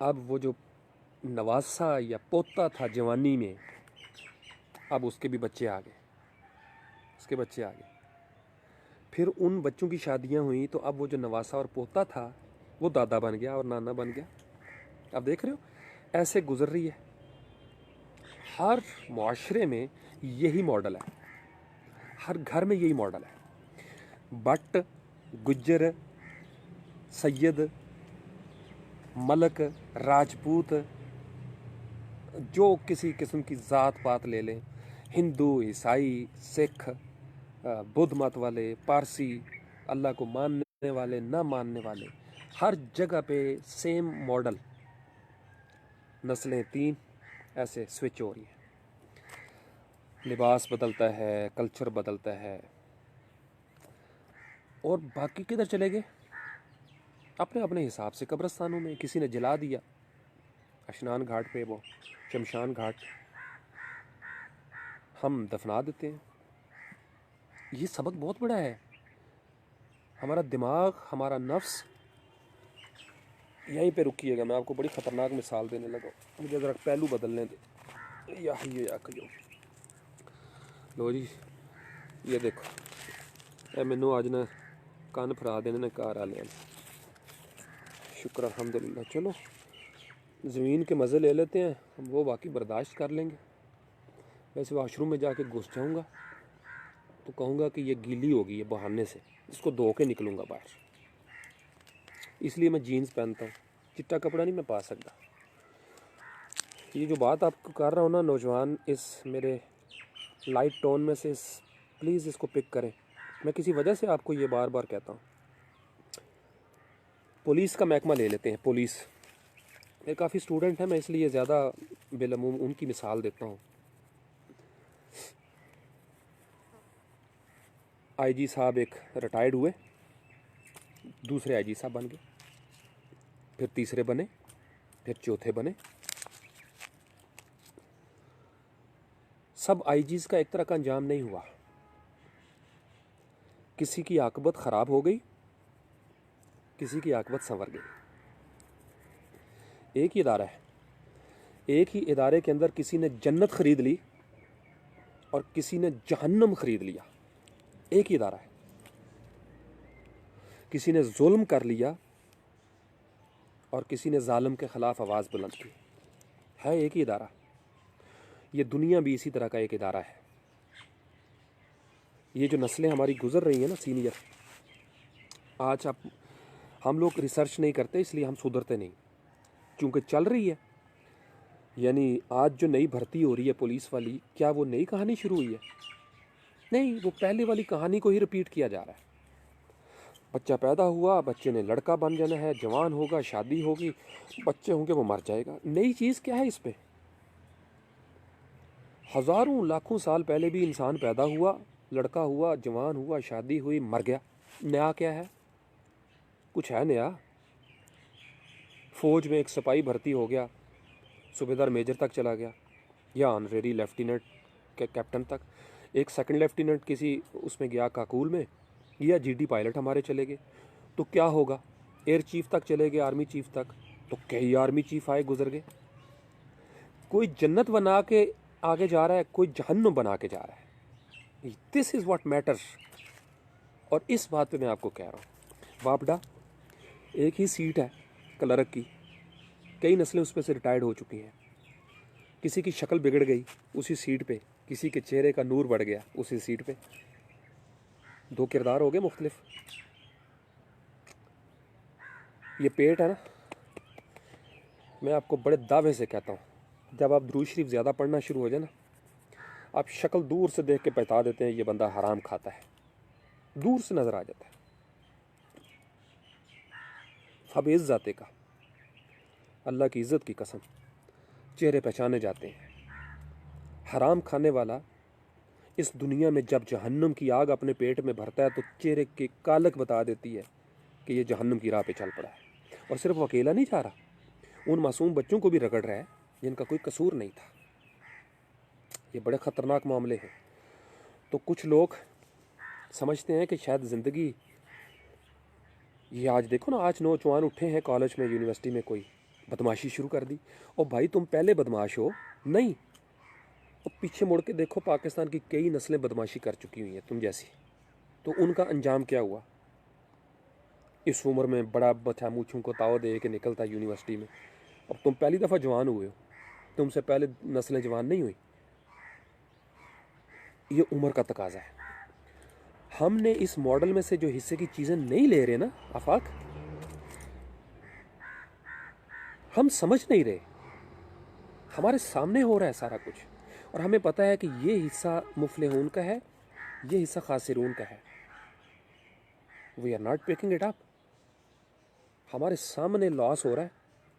S1: अब वो जो नवासा या पोता था जवानी में, अब उसके भी बच्चे आ गए, उसके बच्चे आ गए। फिर उन बच्चों की शादियां हुई तो अब वो जो नवासा और पोता था वो दादा बन गया और नाना बन गया। अब देख रहे हो, ऐसे गुजर रही है। हर मुआशरे में यही मॉडल है, हर घर में यही मॉडल है। बट, गुज्जर, सैयद, मलक, राजपूत, जो किसी किस्म की ज़ात पात ले लें, हिंदू, ईसाई, सिख, बुद्ध मत वाले, पारसी, अल्लाह को मानने वाले, ना मानने वाले, हर जगह पे सेम मॉडल। नस्लें 3 ऐसे स्विच हो रही है, लिबास बदलता है, कल्चर बदलता है। और बाकी किधर चले गए? अपने अपने हिसाब से कब्रस्तानों में। किसी ने जला दिया अशनान घाट पे, वो शमशान घाट, हम दफना देते हैं। ये सबक बहुत बड़ा है। हमारा दिमाग, हमारा नफ्स, यहीं पे रुकिएगा। मैं आपको बड़ी ख़तरनाक मिसाल देने लगा, मुझे ज़रा पहलू बदलने दे। या कहियो लो जी, ये देखो, मैनू अज ना कन फरा देने ने घर वाले। शुक्र अल्हम्दुलिल्लाह। चलो ज़मीन के मज़े ले लेते हैं हम, वो बाकी बर्दाश्त कर लेंगे। वैसे वाशरूम में जाके घुस जाऊँगा तो कहूँगा कि ये गीली होगी, ये बहाने से इसको धो के निकलूँगा बाहर, इसलिए मैं जीन्स पहनता हूँ, चिट्टा कपड़ा नहीं मैं पा सकता। ये जो बात आपको कर रहा हूँ ना नौजवान, इस मेरे लाइट टोन में से प्लीज़ इसको पिक करें। मैं किसी वजह से आपको ये बार बार कहता हूँ। पुलिस का महकमा ले लेते हैं। पुलिस, मेरे काफ़ी स्टूडेंट हैं, मैं इसलिए ज़्यादा बिलअमूम उनकी मिसाल देता हूँ। आईजी साहब एक रिटायर्ड हुए, दूसरे आईजी साहब बन गए, फिर तीसरे बने, फिर चौथे बने। सब आईजीज़ का एक तरह का अंजाम नहीं हुआ, किसी की आकबत ख़राब हो गई, किसी की आकबत संवर गई। एक ही इदारा है, एक ही इदारे के अंदर किसी ने जन्नत ख़रीद ली और किसी ने जहन्नम ख़रीद लिया। एक ही इदारा है। किसी ने जुल्म कर लिया और किसी ने जालिम के ख़िलाफ़ आवाज़ बुलंद की। है एक ही इदारा। ये दुनिया भी इसी तरह का एक इदारा है। ये जो नस्लें हमारी गुजर रही हैं ना सीनियर, आज आप हम लोग रिसर्च नहीं करते इसलिए हम सुधरते नहीं, क्योंकि चल रही है। यानी आज जो नई भर्ती हो रही है पुलिस वाली, क्या वो नई कहानी शुरू हुई है? नहीं, वो पहले वाली कहानी को ही रिपीट किया जा रहा है। बच्चा पैदा हुआ, बच्चे ने लड़का बन जाना है, जवान होगा, शादी होगी, बच्चे होंगे, वो मर जाएगा। नई चीज़ क्या है इस पे? हज़ारों लाखों साल पहले भी इंसान पैदा हुआ, लड़का हुआ, जवान हुआ, शादी हुई, मर गया। नया क्या है? कुछ है नया? फौज में एक सिपाही भर्ती हो गया, सूबेदार मेजर तक चला गया, या ऑनरेरी लेफ्टिनेंट के कैप्टन तक। एक सेकंड लेफ्टिनेंट किसी उसमें गया काकूल में, या जीडी पायलट हमारे चले गए। तो क्या होगा? एयर चीफ तक चले गए, आर्मी चीफ तक, तो कई आर्मी चीफ आए, गुजर गए। कोई जन्नत बना के आगे जा रहा है, कोई जहन्नुम बना के जा रहा है। This is what matters. और इस बात पे मैं आपको कह रहा हूँ, वापडा एक ही सीट है क्लर्क की, कई नस्लें उस पर से रिटायर्ड हो चुकी हैं। किसी की शक्ल बिगड़ गई उसी सीट पे, किसी के चेहरे का नूर बढ़ गया उसी सीट पे, दो किरदार हो गए मुख्तलिफ। ये पेट है ना, मैं आपको बड़े दावे से कहता हूँ, जब आप दुरूद शरीफ ज़्यादा पढ़ना शुरू हो जाए ना, आप शक्ल दूर से देख के बता देते हैं ये बंदा हराम खाता है, दूर से नज़र आ जाता है। अब इज़्ज़त का, अल्लाह की इज़्ज़त की कसम, चेहरे पहचाने जाते हैं। हराम खाने वाला इस दुनिया में जब जहन्नुम की आग अपने पेट में भरता है तो चेहरे की कालक बता देती है कि ये जहन्नुम की राह पे चल पड़ा है। और सिर्फ वो अकेला नहीं जा रहा, उन मासूम बच्चों को भी रगड़ रहा है जिनका कोई कसूर नहीं था। ये बड़े ख़तरनाक मामले हैं। तो कुछ लोग समझते हैं कि शायद ज़िंदगी, ये आज देखो ना, आज नौजवान उठे हैं कॉलेज में, यूनिवर्सिटी में, कोई बदमाशी शुरू कर दी। और भाई तुम पहले बदमाश हो नहीं, और पीछे मुड़ के देखो, पाकिस्तान की कई नस्लें बदमाशी कर चुकी हुई हैं तुम जैसी। तो उनका अंजाम क्या हुआ? इस उम्र में बड़ा बच्चा मूछों को ताव दे के निकलता यूनिवर्सिटी में। अब तुम पहली दफ़ा जवान हुए हो, तुमसे पहले नस्लें जवान नहीं हुई। ये उम्र का तकाजा है। हमने इस मॉडल में से जो हिस्से की चीज़ें नहीं ले रहे ना आफाक, हम समझ नहीं रहे। हमारे सामने हो रहा है सारा कुछ, और हमें पता है कि ये हिस्सा मुफलिहून का है, ये हिस्सा खासिरून का है। We are not picking it up. हमारे सामने लॉस हो रहा है,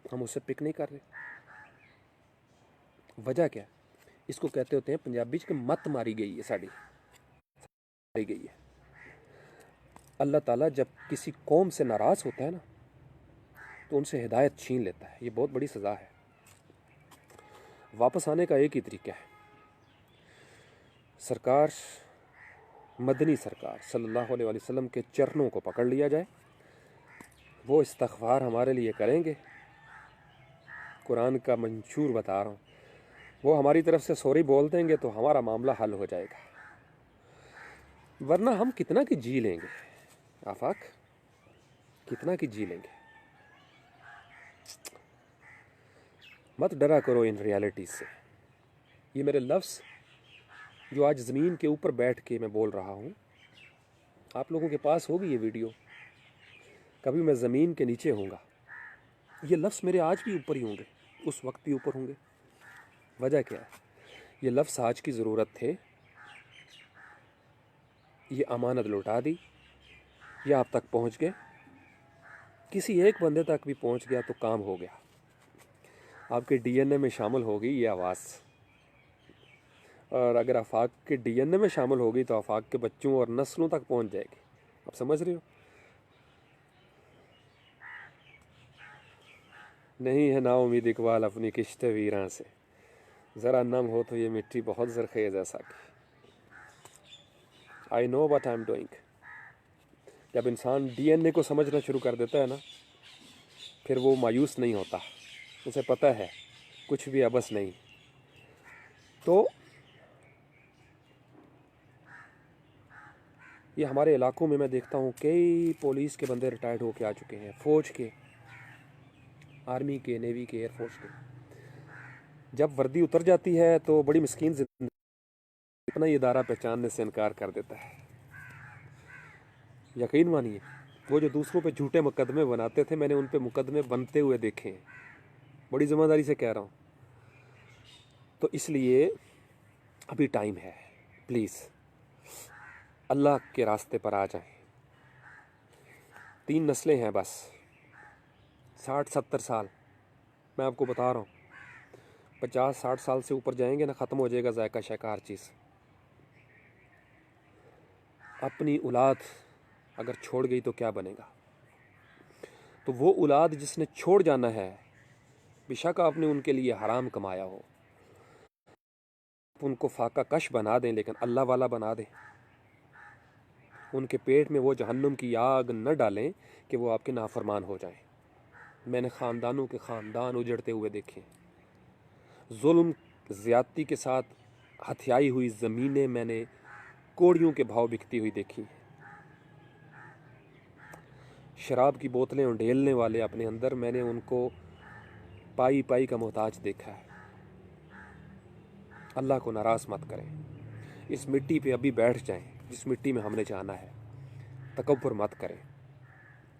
S1: हम उसे पिक नहीं कर रहे। वजह क्या है? इसको कहते होते हैं पंजाबी के मत मारी गई है, साड़ी मारी गई है। अल्लाह ताला जब किसी कौम से नाराज़ होता है ना, तो उनसे हिदायत छीन लेता है। ये बहुत बड़ी सज़ा है। वापस आने का एक ही तरीका है, सरकार, मदनी सरकार सल्लल्लाहु अलैहि वसल्लम के चरणों को पकड़ लिया जाए। वो इस्तग़फ़ार हमारे लिए करेंगे। कुरान का मंशूर बता रहा हूँ, वो हमारी तरफ से सॉरी बोल देंगे तो हमारा मामला हल हो जाएगा। वरना हम कितना की जी लेंगे आफाक, कितना की जी लेंगे। मत डरा करो इन रियलिटीज़ से। ये मेरे लफ्ज़ जो आज ज़मीन के ऊपर बैठ के मैं बोल रहा हूँ, आप लोगों के पास होगी ये वीडियो, कभी मैं ज़मीन के नीचे होऊंगा। ये लफ्ज़ मेरे आज भी ऊपर ही होंगे, उस वक्त भी ऊपर होंगे। वजह क्या है? ये लफ्ज़ आज की ज़रूरत थे, ये अमानत लौटा दी, ये आप तक पहुँच गए, किसी एक बंदे तक भी पहुँच गया तो काम हो गया। आपके डीएनए में शामिल होगी ये आवाज़, और अगर आफाक के डीएनए में शामिल होगी तो आफाक के बच्चों और नस्लों तक पहुंच जाएगी। आप समझ रहे हो? नहीं है ना उम्मीद इकबाल अपनी किश्त वीरां से, ज़रा नम हो तो ये मिट्टी बहुत ज़रखेज़ ऐसा की। I know what I am doing. जब इंसान डीएनए को समझना शुरू कर देता है ना, फिर वो मायूस नहीं होता, उसे पता है कुछ भी अबस नहीं। तो ये हमारे इलाकों में मैं देखता हूँ कई पुलिस के बंदे रिटायर्ड होके आ चुके हैं, फ़ौज के, आर्मी के, नेवी के, एयरफोर्स के। जब वर्दी उतर जाती है तो बड़ी मिस्कीन जिंदगी, इतना ये इदारा पहचानने से इनकार कर देता है। यकीन मानिए, वो जो दूसरों पे झूठे मुकदमे बनाते थे, मैंने उन पे मुकदमे बनते हुए देखे हैं। बड़ी ज़िम्मेदारी से कह रहा हूँ। तो इसलिए अभी टाइम है, प्लीज़ अल्लाह के रास्ते पर आ जाएं। 3 नस्लें हैं बस, 60-70 साल। मैं आपको बता रहा हूँ, 50-60 साल से ऊपर जाएंगे ना, ख़त्म हो जाएगा जायका शायका हर चीज़। अपनी औलाद अगर छोड़ गई तो क्या बनेगा? तो वो औलाद जिसने छोड़ जाना है, बेशक आपने उनके लिए हराम कमाया हो, उनको फाका कश बना दें, लेकिन अल्लाह वाला बना दें। उनके पेट में वो जहन्नुम की आग न डालें कि वो आपके नाफरमान हो जाएं। मैंने ख़ानदानों के ख़ानदान उजड़ते हुए देखे। जुल्म ज़्यादती के साथ हथियाई हुई ज़मीनें मैंने कोड़ियों के भाव बिकती हुई देखी। शराब की बोतलें उंडेलने वाले अपने अंदर, मैंने उनको पाई पाई का मोहताज देखा है। अल्लाह को नाराज़ मत करें। इस मिट्टी पे अभी बैठ जाएं जिस मिट्टी में हमने जाना है। तकब्बुर मत करें,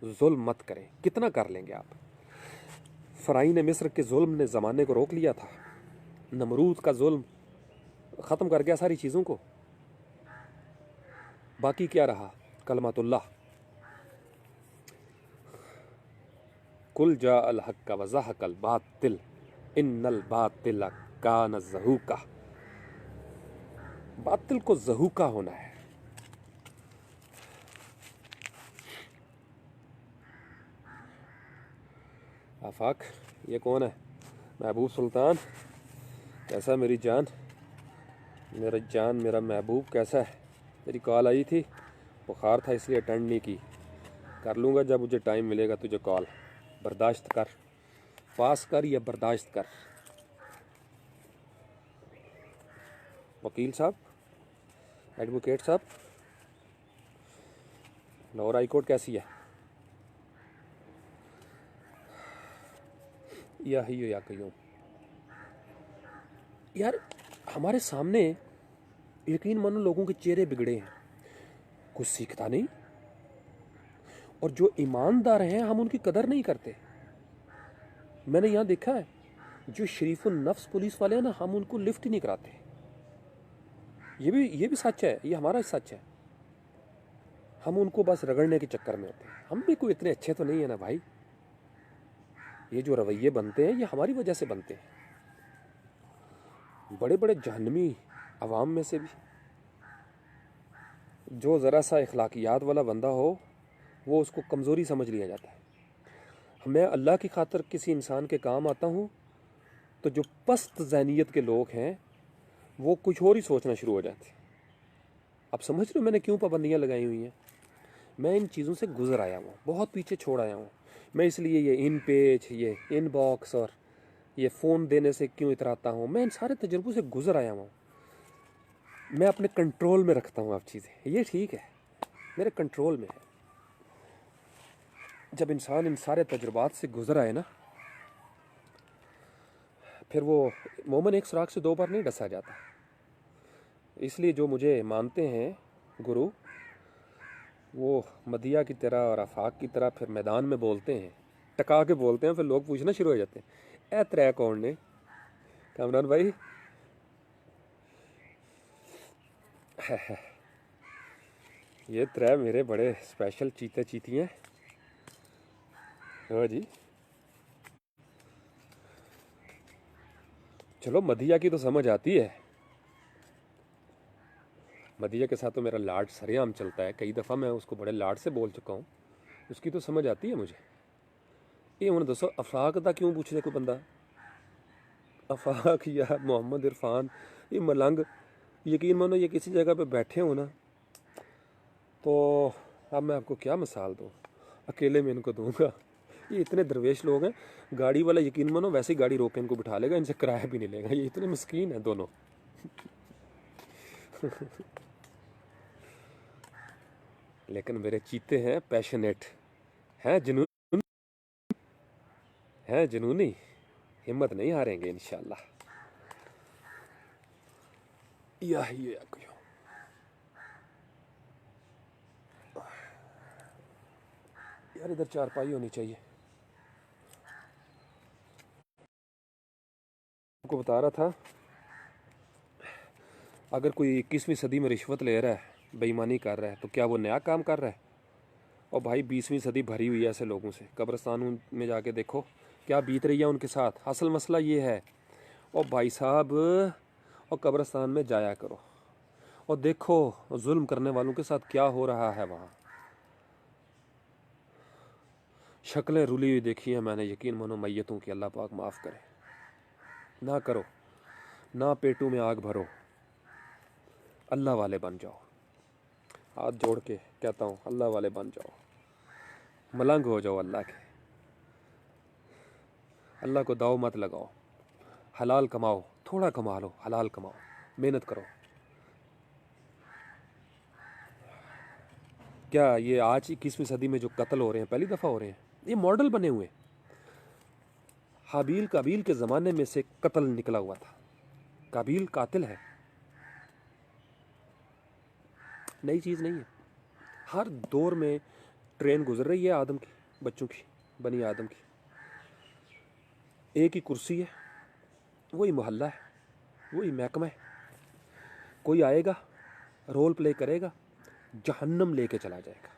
S1: जुल्म मत करें। कितना कर लेंगे आप? फ़राईन मिस्र के जुल्म ने ज़माने को रोक लिया था। नमरूद का जुल्म ख़त्म कर गया सारी चीज़ों को। बाकी क्या रहा? कलमतुल्लाह, कुल जा अल हक़ व ज़हक़ल बातिल इन्नल बातिल कान ज़हूका। बातिल को ज़हूका होना है। आफाक, ये कौन है? महबूब सुल्तान, कैसा मेरी जान? मेरा जान, मेरा महबूब कैसा है? तेरी कॉल आई थी, बुखार था इसलिए अटेंड नहीं की। कर लूँगा जब मुझे टाइम मिलेगा तुझे कॉल। बर्दाश्त कर, पास कर या बर्दाश्त कर। वकील साहब, एडवोकेट साहब, लाहौर हाई कोर्ट कैसी है? या ही या कहीं यार, हमारे सामने यकीन मानो लोगों के चेहरे बिगड़े हैं, कुछ सीखता नहीं। और जो ईमानदार हैं हम उनकी कदर नहीं करते। मैंने यहाँ देखा है, जो शरीफुल नफ्स पुलिस वाले हैं ना, हम उनको लिफ्ट ही नहीं कराते। ये भी सच है, ये हमारा सच है। हम उनको बस रगड़ने के चक्कर में होते हैं। हम भी कोई इतने अच्छे तो नहीं है ना भाई। ये जो रवैये बनते हैं ये हमारी वजह से बनते हैं। बड़े बड़े जहन्नमी अवाम में से भी जो ज़रा सा इखलाकियात वाला बंदा हो, वो उसको कमज़ोरी समझ लिया जाता है। मैं अल्लाह की खातर किसी इंसान के काम आता हूँ तो जो पस्त ज़हनियत के लोग हैं वो कुछ और ही सोचना शुरू हो जाते हैं। आप समझ रहे हो मैंने क्यों पाबंदियाँ लगाई हुई हैं? मैं इन चीज़ों से गुजर आया हूँ, बहुत पीछे छोड़ आया हूँ मैं। इसलिए ये इन पेज, ये इन बॉक्स और ये फ़ोन देने से क्यों इतराता हूँ? मैं इन सारे तजुर्बों से गुजर आया हूँ। मैं अपने कंट्रोल में रखता हूँ आप चीज़ें, ये ठीक है, मेरे कंट्रोल में है। जब इंसान इन सारे तजुर्बात से गुजर आए ना, फिर वो मोमन एक सुराख से 2 बार नहीं डसा जाता। इसलिए जो मुझे मानते हैं गुरु, वो मदिया की तरह और आफाक की तरह फिर मैदान में बोलते हैं, टका के बोलते हैं। फिर लोग पूछना शुरू हो जाते हैं, ए त्रै कौन ने? कामरान भाई, ये त्रै मेरे बड़े स्पेशल चीते चीती हैं। हाँ जी, चलो मदिया की तो समझ आती है। मदिया के साथ तो मेरा लाड सरेआम चलता है। कई दफ़ा मैं उसको बड़े लाड से बोल चुका हूँ, उसकी तो समझ आती है मुझे। ये हूँ दसो आफाक का क्यों पूछते कोई बंदा? आफाक या मोहम्मद इरफान, ये मलंग, यकीन मानो ये किसी जगह पे बैठे हो ना, तो अब मैं आपको क्या मिसाल दूँ, अकेले में इनको दूंगा। ये इतने दरवेश लोग हैं, गाड़ी वाला यकीन मानो वैसे ही गाड़ी रोक के इनको बिठा लेगा, इनसे किराया भी नहीं लेगा। ये इतने मिस्कीन हैं दोनों। लेकिन मेरे चीते हैं पैशनेट, हैं जुनून, हैं जुनूनी, हिम्मत नहीं हारेंगे इंशाल्लाह। या यार इधर चारपाई होनी चाहिए। आपको बता रहा था, अगर कोई 21वीं सदी में रिश्वत ले रहा है, बेईमानी कर रहा है, तो क्या वो नया काम कर रहा है? और भाई 20वीं सदी भरी हुई है ऐसे लोगों से। कब्रिस्तान में जाके देखो क्या बीत रही है उनके साथ। असल मसला ये है। और भाई साहब, और कब्रिस्तान में जाया करो और देखो जुल्म करने वालों के साथ क्या हो रहा है वहाँ। शक्लें रुली हुई देखी हैं मैंने, यकीन मानो मैयतों की। अल्लाह पाक माफ़ करे। ना करो, ना पेटों में आग भरो, अल्लाह वाले बन जाओ। हाथ जोड़ के कहता हूँ, अल्लाह वाले बन जाओ, मलंग हो जाओ अल्लाह के। अल्लाह को दाव मत लगाओ, हलाल कमाओ, थोड़ा कमा लो, हलाल कमाओ, मेहनत करो। क्या ये आज 21वीं सदी में जो कत्ल हो रहे हैं पहली दफ़ा हो रहे हैं? ये मॉडल बने हुए हैं। हाबील काबील के ज़माने में से कत्ल निकला हुआ था। काबील कातिल है, नई चीज़ नहीं है। हर दौर में ट्रेन गुजर रही है आदम की, बच्चों की, बनी आदम की। एक ही कुर्सी है, वही मोहल्ला है, वही महकमा है। कोई आएगा, रोल प्ले करेगा, जहन्नम लेके चला जाएगा।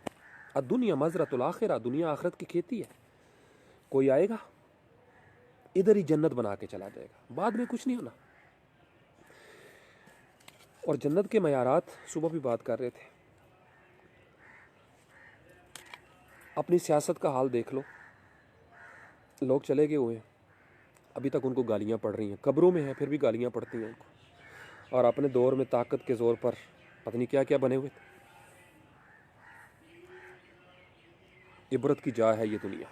S1: दुनिया मज़रतुल आखिरा, दुनिया आखिरत की खेती है। कोई आएगा, इधर ही जन्नत बना के चला जाएगा, बाद में कुछ नहीं होना। और जन्नत के मयारात सुबह भी बात कर रहे थे। अपनी सियासत का हाल देख लो, लोग चले गए हुए हैं, अभी तक उनको गालियाँ पड़ रही हैं। कब्रों में हैं फिर भी गालियाँ पड़ती हैं उनको। और अपने दौर में ताकत के ज़ोर पर पता नहीं क्या क्या बने हुए थे। इबरत की जा है ये दुनिया।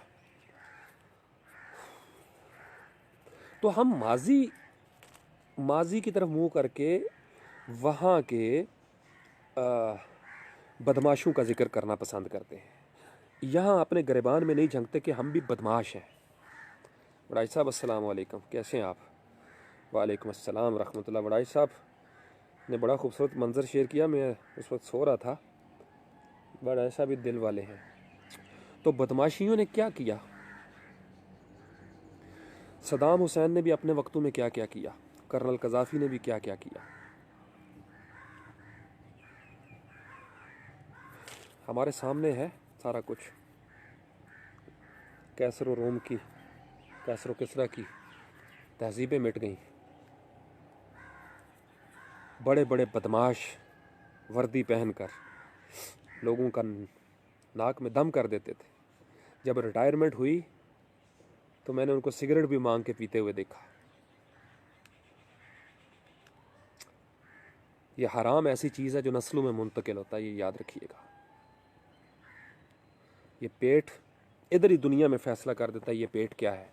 S1: तो हम माजी की तरफ मुंह करके वहाँ के बदमाशों का जिक्र करना पसंद करते हैं। यहाँ अपने गिरबान में नहीं झंकते कि हम भी बदमाश हैं। वड़ाई साहब अस्सलाम वालेकुम, कैसे हैं आप? वालेकुम अस्सलाम रहमतुल्लाह। वड़ाई साहब ने बड़ा खूबसूरत मंजर शेयर किया, मैं उस वक्त सो रहा था। वड़ाई साहब भी दिल वाले हैं। तो बदमाशियों ने क्या किया? सदाम हुसैन ने भी अपने वक्तों में क्या क्या किया, कर्नल कज़ाफ़ी ने भी क्या क्या किया। हमारे सामने है सारा कुछ। कैसर रोम की, कैसर किसरा की तहजीबें मिट गईं। बड़े बड़े बदमाश वर्दी पहनकर लोगों का नाक में दम कर देते थे। जब रिटायरमेंट हुई तो मैंने उनको सिगरेट भी मांग के पीते हुए देखा। ये हराम ऐसी चीज़ है जो नस्लों में मुंतकिल होता है, ये याद रखिएगा। ये पेट इधर ही दुनिया में फ़ैसला कर देता है ये पेट क्या है।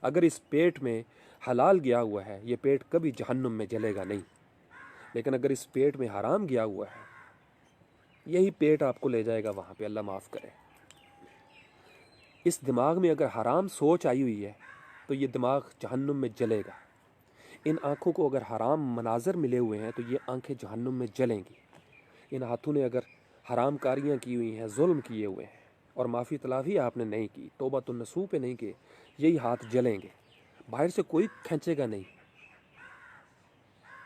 S1: अगर इस पेट में हलाल गया हुआ है, ये पेट कभी जहन्नुम में जलेगा नहीं। लेकिन अगर इस पेट में हराम गया हुआ है, यही पेट आपको ले जाएगा वहाँ पे, अल्लाह माफ़ करे। इस दिमाग में अगर हराम सोच आई हुई है तो ये दिमाग जहन्नुम में जलेगा। इन आँखों को अगर हराम मनाजर मिले हुए हैं तो ये आंखें जहन्नुम में जलेंगी। इन हाथों ने अगर हराम कारियाँ की हुई हैं, जुल्म किए हुए हैं और माफ़ी तलाफ़ी आपने नहीं की, तौबा तो नसूह पे नहीं किए, यही हाथ जलेंगे। बाहर से कोई खींचेगा नहीं,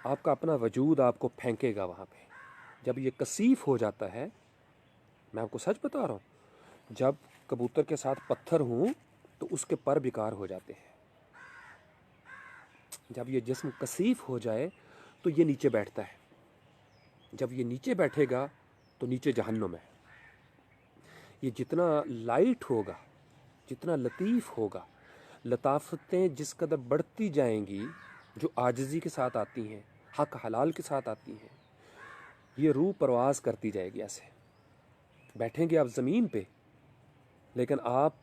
S1: आपका अपना वजूद आपको फेंकेगा वहाँ पे। जब ये कसीफ हो जाता है, मैं आपको सच बता रहा हूँ, जब कबूतर के साथ पत्थर हूँ तो उसके पर बेकार हो जाते हैं। जब ये जिस्म कसीफ हो जाए तो ये नीचे बैठता है। जब ये नीचे बैठेगा तो नीचे जहन्नुम है। ये जितना लाइट होगा, जितना लतीफ़ होगा, लताफतें जिस कदर बढ़ती जाएंगी, जो आजिज़ी के साथ आती हैं, हक हलाल के साथ आती हैं, ये रूह परवाज़ करती जाएगी। ऐसे बैठेंगे आप ज़मीन पे, लेकिन आप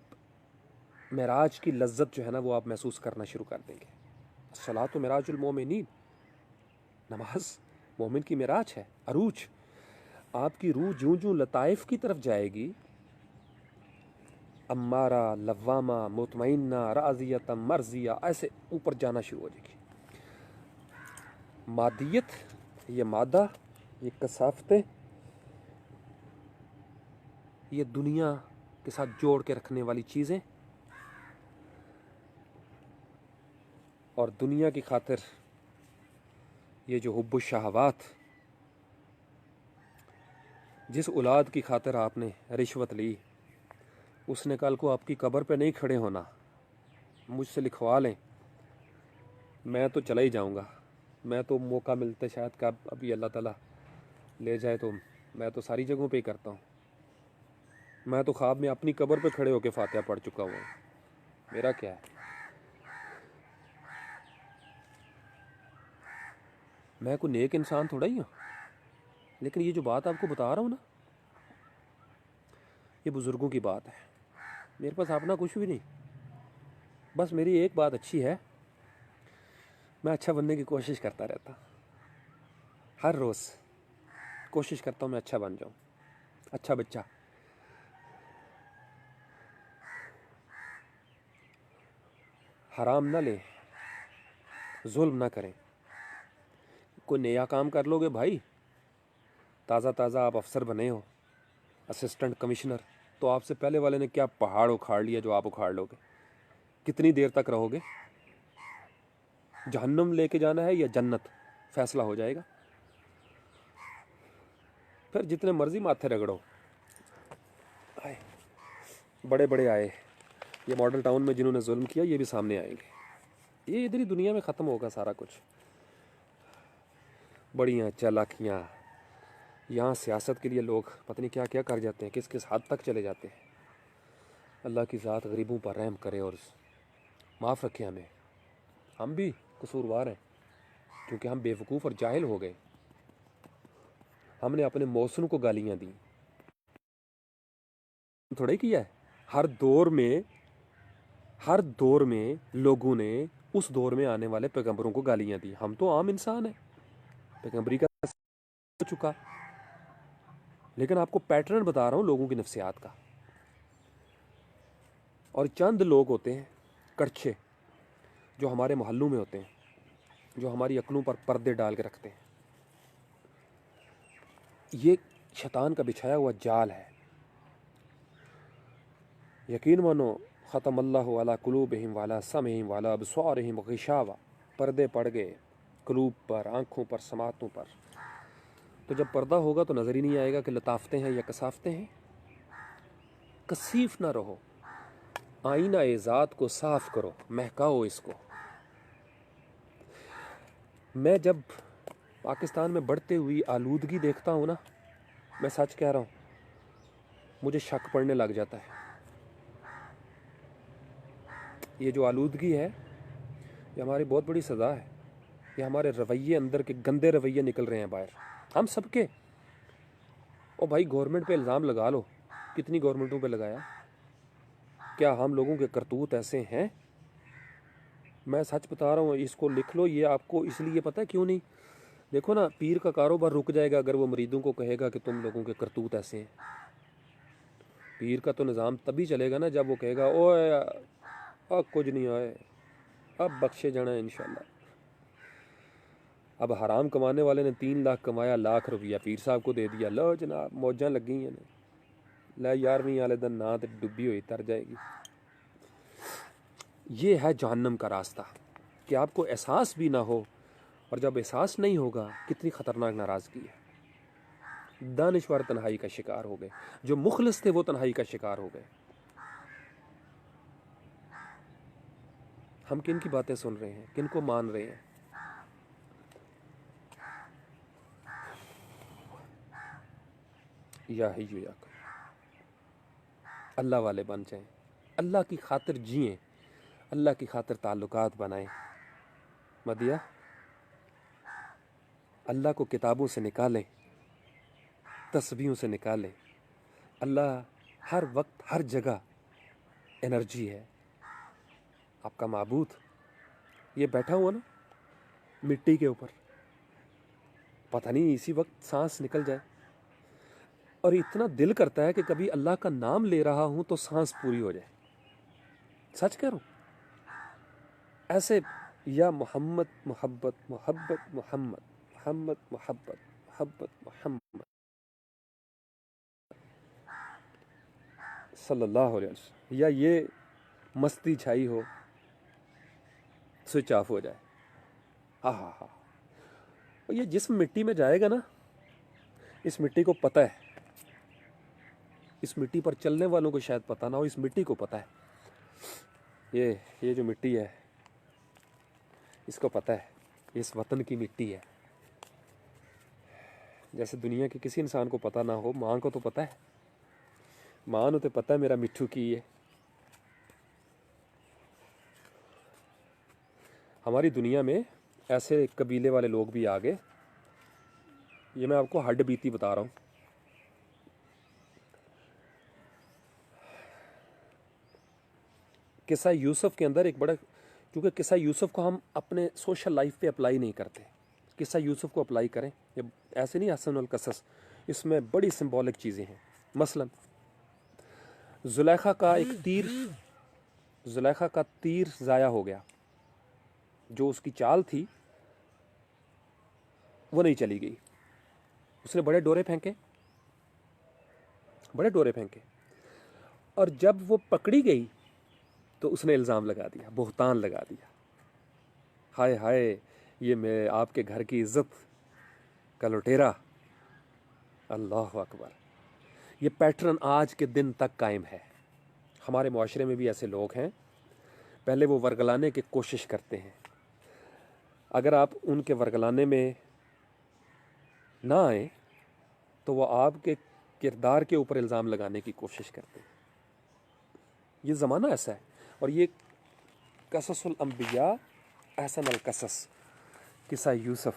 S1: मेराज की लज्जत जो है ना, वो आप महसूस करना शुरू कर देंगे। सलातो मेराजुल मोमिनीन, नमाज मोमिन की मेराज है, अरूज। आपकी रूह जूं जूं लताइफ की तरफ जाएगी, अम्मारा, लव्वामा, मुतमइन्ना, राज़ियता, मर्जिया, ऐसे ऊपर जाना शुरू हो जाएगी। मादियत, ये मादा, ये कसाफतें, ये दुनिया के साथ जोड़ के रखने वाली चीज़ें, और दुनिया की खातिर ये जो हुब्बुश शहवात, जिस औलाद की खातिर आपने रिश्वत ली, उसने कल को आपकी कब्र पे नहीं खड़े होना। मुझसे लिखवा लें, मैं तो चला ही जाऊंगा। मैं तो मौका मिलते शायद कब अभी अल्लाह ताला ले जाए तो मैं तो सारी जगहों पे ही करता हूँ। मैं तो ख्वाब में अपनी कब्र पे खड़े होकर फातिहा पढ़ चुका हूँ। मेरा क्या है, मैं कोई नेक इंसान थोड़ा ही हूँ। लेकिन ये जो बात आपको बता रहा हूँ ना, ये बुज़ुर्गों की बात है। मेरे पास अपना कुछ भी नहीं, बस मेरी एक बात अच्छी है, मैं अच्छा बनने की कोशिश करता रहता। हर रोज़ कोशिश करता हूँ मैं अच्छा बन जाऊँ, अच्छा बच्चा। हराम ना लें, जुल्म ना करें। कोई नया काम कर लोगे भाई, ताज़ा ताज़ा आप अफसर बने हो, असिस्टेंट कमिश्नर, तो आपसे पहले वाले ने क्या पहाड़ उखाड़ लिया जो आप उखाड़ लोगे? कितनी देर तक रहोगे? जहन्नम लेके जाना है या जन्नत, फैसला हो जाएगा। फिर जितने मर्जी माथे रगड़ो। आए बड़े बड़े आए, ये मॉडल टाउन में जिन्होंने जुल्म किया ये भी सामने आएंगे। ये इधर ही दुनिया में ख़त्म होगा सारा कुछ। बड़ियाँ चालाकियाँ, यहाँ सियासत के लिए लोग पता नहीं क्या क्या कर जाते हैं, किस किस हद तक चले जाते हैं। अल्लाह की ज़ात गरीबों पर रहम करे और माफ़ रखे हमें। हम भी कसूरवार हैं क्योंकि हम बेवकूफ़ और जाहिल हो गए। हमने अपने मौसम को गालियाँ दी, थोड़ा ही किया है। हर दौर में लोगों ने उस दौर में आने वाले पैगंबरों को गालियाँ दी। हम तो आम इंसान हैं, पैगंबरी का हो चुका। लेकिन आपको पैटर्न बता रहा हूँ लोगों की नफ्सियात का। और चंद लोग होते हैं कड़छे, जो हमारे मोहल्लों में होते हैं, जो हमारी अक्लों पर पर्दे डाल के रखते हैं। ये शैतान का बिछाया हुआ जाल है। यकीन मानो, ख़तमल्लाहु अला कुलूबिहिम वाला समहिम वाला अबसारिहिम ग़िशावा, पर्दे पड़ गए कुलूब पर, आँखों पर, समातों पर। तो जब पर्दा होगा तो नज़र ही नहीं आएगा कि लताफ़तें हैं या कसाफ़तें हैं। कसीफ ना रहो, आईना ज़ात को साफ़ करो, महकाओ इसको। मैं जब पाकिस्तान में बढ़ते हुई आलूदगी देखता हूँ ना, मैं सच कह रहा हूँ, मुझे शक पड़ने लग जाता है। ये जो आलूदगी है, ये हमारी बहुत बड़ी सज़ा है। ये हमारे रवैये, अंदर के गंदे रवैये निकल रहे हैं बाहर, हम सबके। ओ भाई, गवर्नमेंट पे इल्ज़ाम लगा लो, कितनी गवर्नमेंटों पे लगाया, क्या हम लोगों के करतूत ऐसे हैं? मैं सच बता रहा हूँ, इसको लिख लो। ये आपको इसलिए पता है क्यों नहीं? देखो ना, पीर का कारोबार रुक जाएगा अगर वो मरीदों को कहेगा कि तुम लोगों के करतूत ऐसे हैं। पीर का तो निज़ाम तभी चलेगा ना जब वो कहेगा ओए अब कुछ नहीं आए, अब बख्शे जाना है इंशाल्लाह। अब हराम कमाने वाले ने 3 लाख कमाया, लाख रुपया पीर साहब को दे दिया, लो जनाब मौजां लगी हैं ने, लै 11वीं वाले दिन ना तो डुबी हुई तर जाएगी। ये है जहन्नम का रास्ता, कि आपको एहसास भी ना हो, और जब एहसास नहीं होगा कितनी ख़तरनाक नाराज़गी है। दानिश्वर तन्हाई का शिकार हो गए, जो मुखलिस थे वो तन्हाई का शिकार हो गए। हम किन की बातें सुन रहे हैं, किन को मान रहे हैं? या ही या अल्लाह वाले बन जाएं, अल्लाह की खातिर जिएं, अल्लाह की खातिर ताल्लुकात बनाएं। मदिया, अल्लाह को किताबों से निकालें, तस्बीहों से निकालें। अल्लाह हर वक्त हर जगह एनर्जी है। आपका माबूद ये बैठा हुआ ना मिट्टी के ऊपर, पता नहीं इसी वक्त सांस निकल जाए। और इतना दिल करता है कि कभी अल्लाह का नाम ले रहा हूं तो सांस पूरी हो जाए। सच कह रहा हूं ऐसे, या मोहम्मद मोहब्बत मोहब्बत मोहम्मद, मोहम्मद मोहब्बत मोहब्बत मोहम्मद। सल्लल्लाहु अलैहि वसल्लम, या ये मस्ती छाई हो, स्विच ऑफ हो जाए। हाँ हाँ हाँ। और ये जिस मिट्टी में जाएगा ना, इस मिट्टी को पता है, इस मिट्टी पर चलने वालों को शायद पता ना हो, इस मिट्टी को पता है। ये जो मिट्टी है, इसको पता है ये इस वतन की मिट्टी है। जैसे दुनिया के किसी इंसान को पता ना हो, माँ को तो पता है। माँ ने तो पता है मेरा मिट्ठू की है। हमारी दुनिया में ऐसे कबीले वाले लोग भी आ गए। ये मैं आपको हड्ड बीती बता रहा हूँ। किस्सा यूसुफ के अंदर एक बड़ा, क्योंकि किस्सा यूसुफ को हम अपने सोशल लाइफ पे अप्लाई नहीं करते, किस्सा यूसुफ को अप्लाई करें। ये ऐसे नहीं हसन वल कसस, इसमें बड़ी सिंबॉलिक चीज़ें हैं। मसलन जुलेखा का तीर ज़ाया हो गया। जो उसकी चाल थी वो नहीं चली गई। उसने बड़े डोरे फेंके, और जब वो पकड़ी गई तो उसने इल्ज़ाम लगा दिया, बुहतान लगा दिया। हाय हाय, ये मैं आपके घर की इज्जत का लुटेरा। अल्लाह अकबर। ये पैटर्न आज के दिन तक कायम है। हमारे माशरे में भी ऐसे लोग हैं, पहले वो वर्गलाने की कोशिश करते हैं। अगर आप उनके वर्गलाने में ना आए तो वो आपके किरदार के ऊपर इल्ज़ाम लगाने की कोशिश करते हैं। ये ज़माना ऐसा है। और ये कससुल अंबिया, अहसन अल कसस, किस्सा यूसुफ,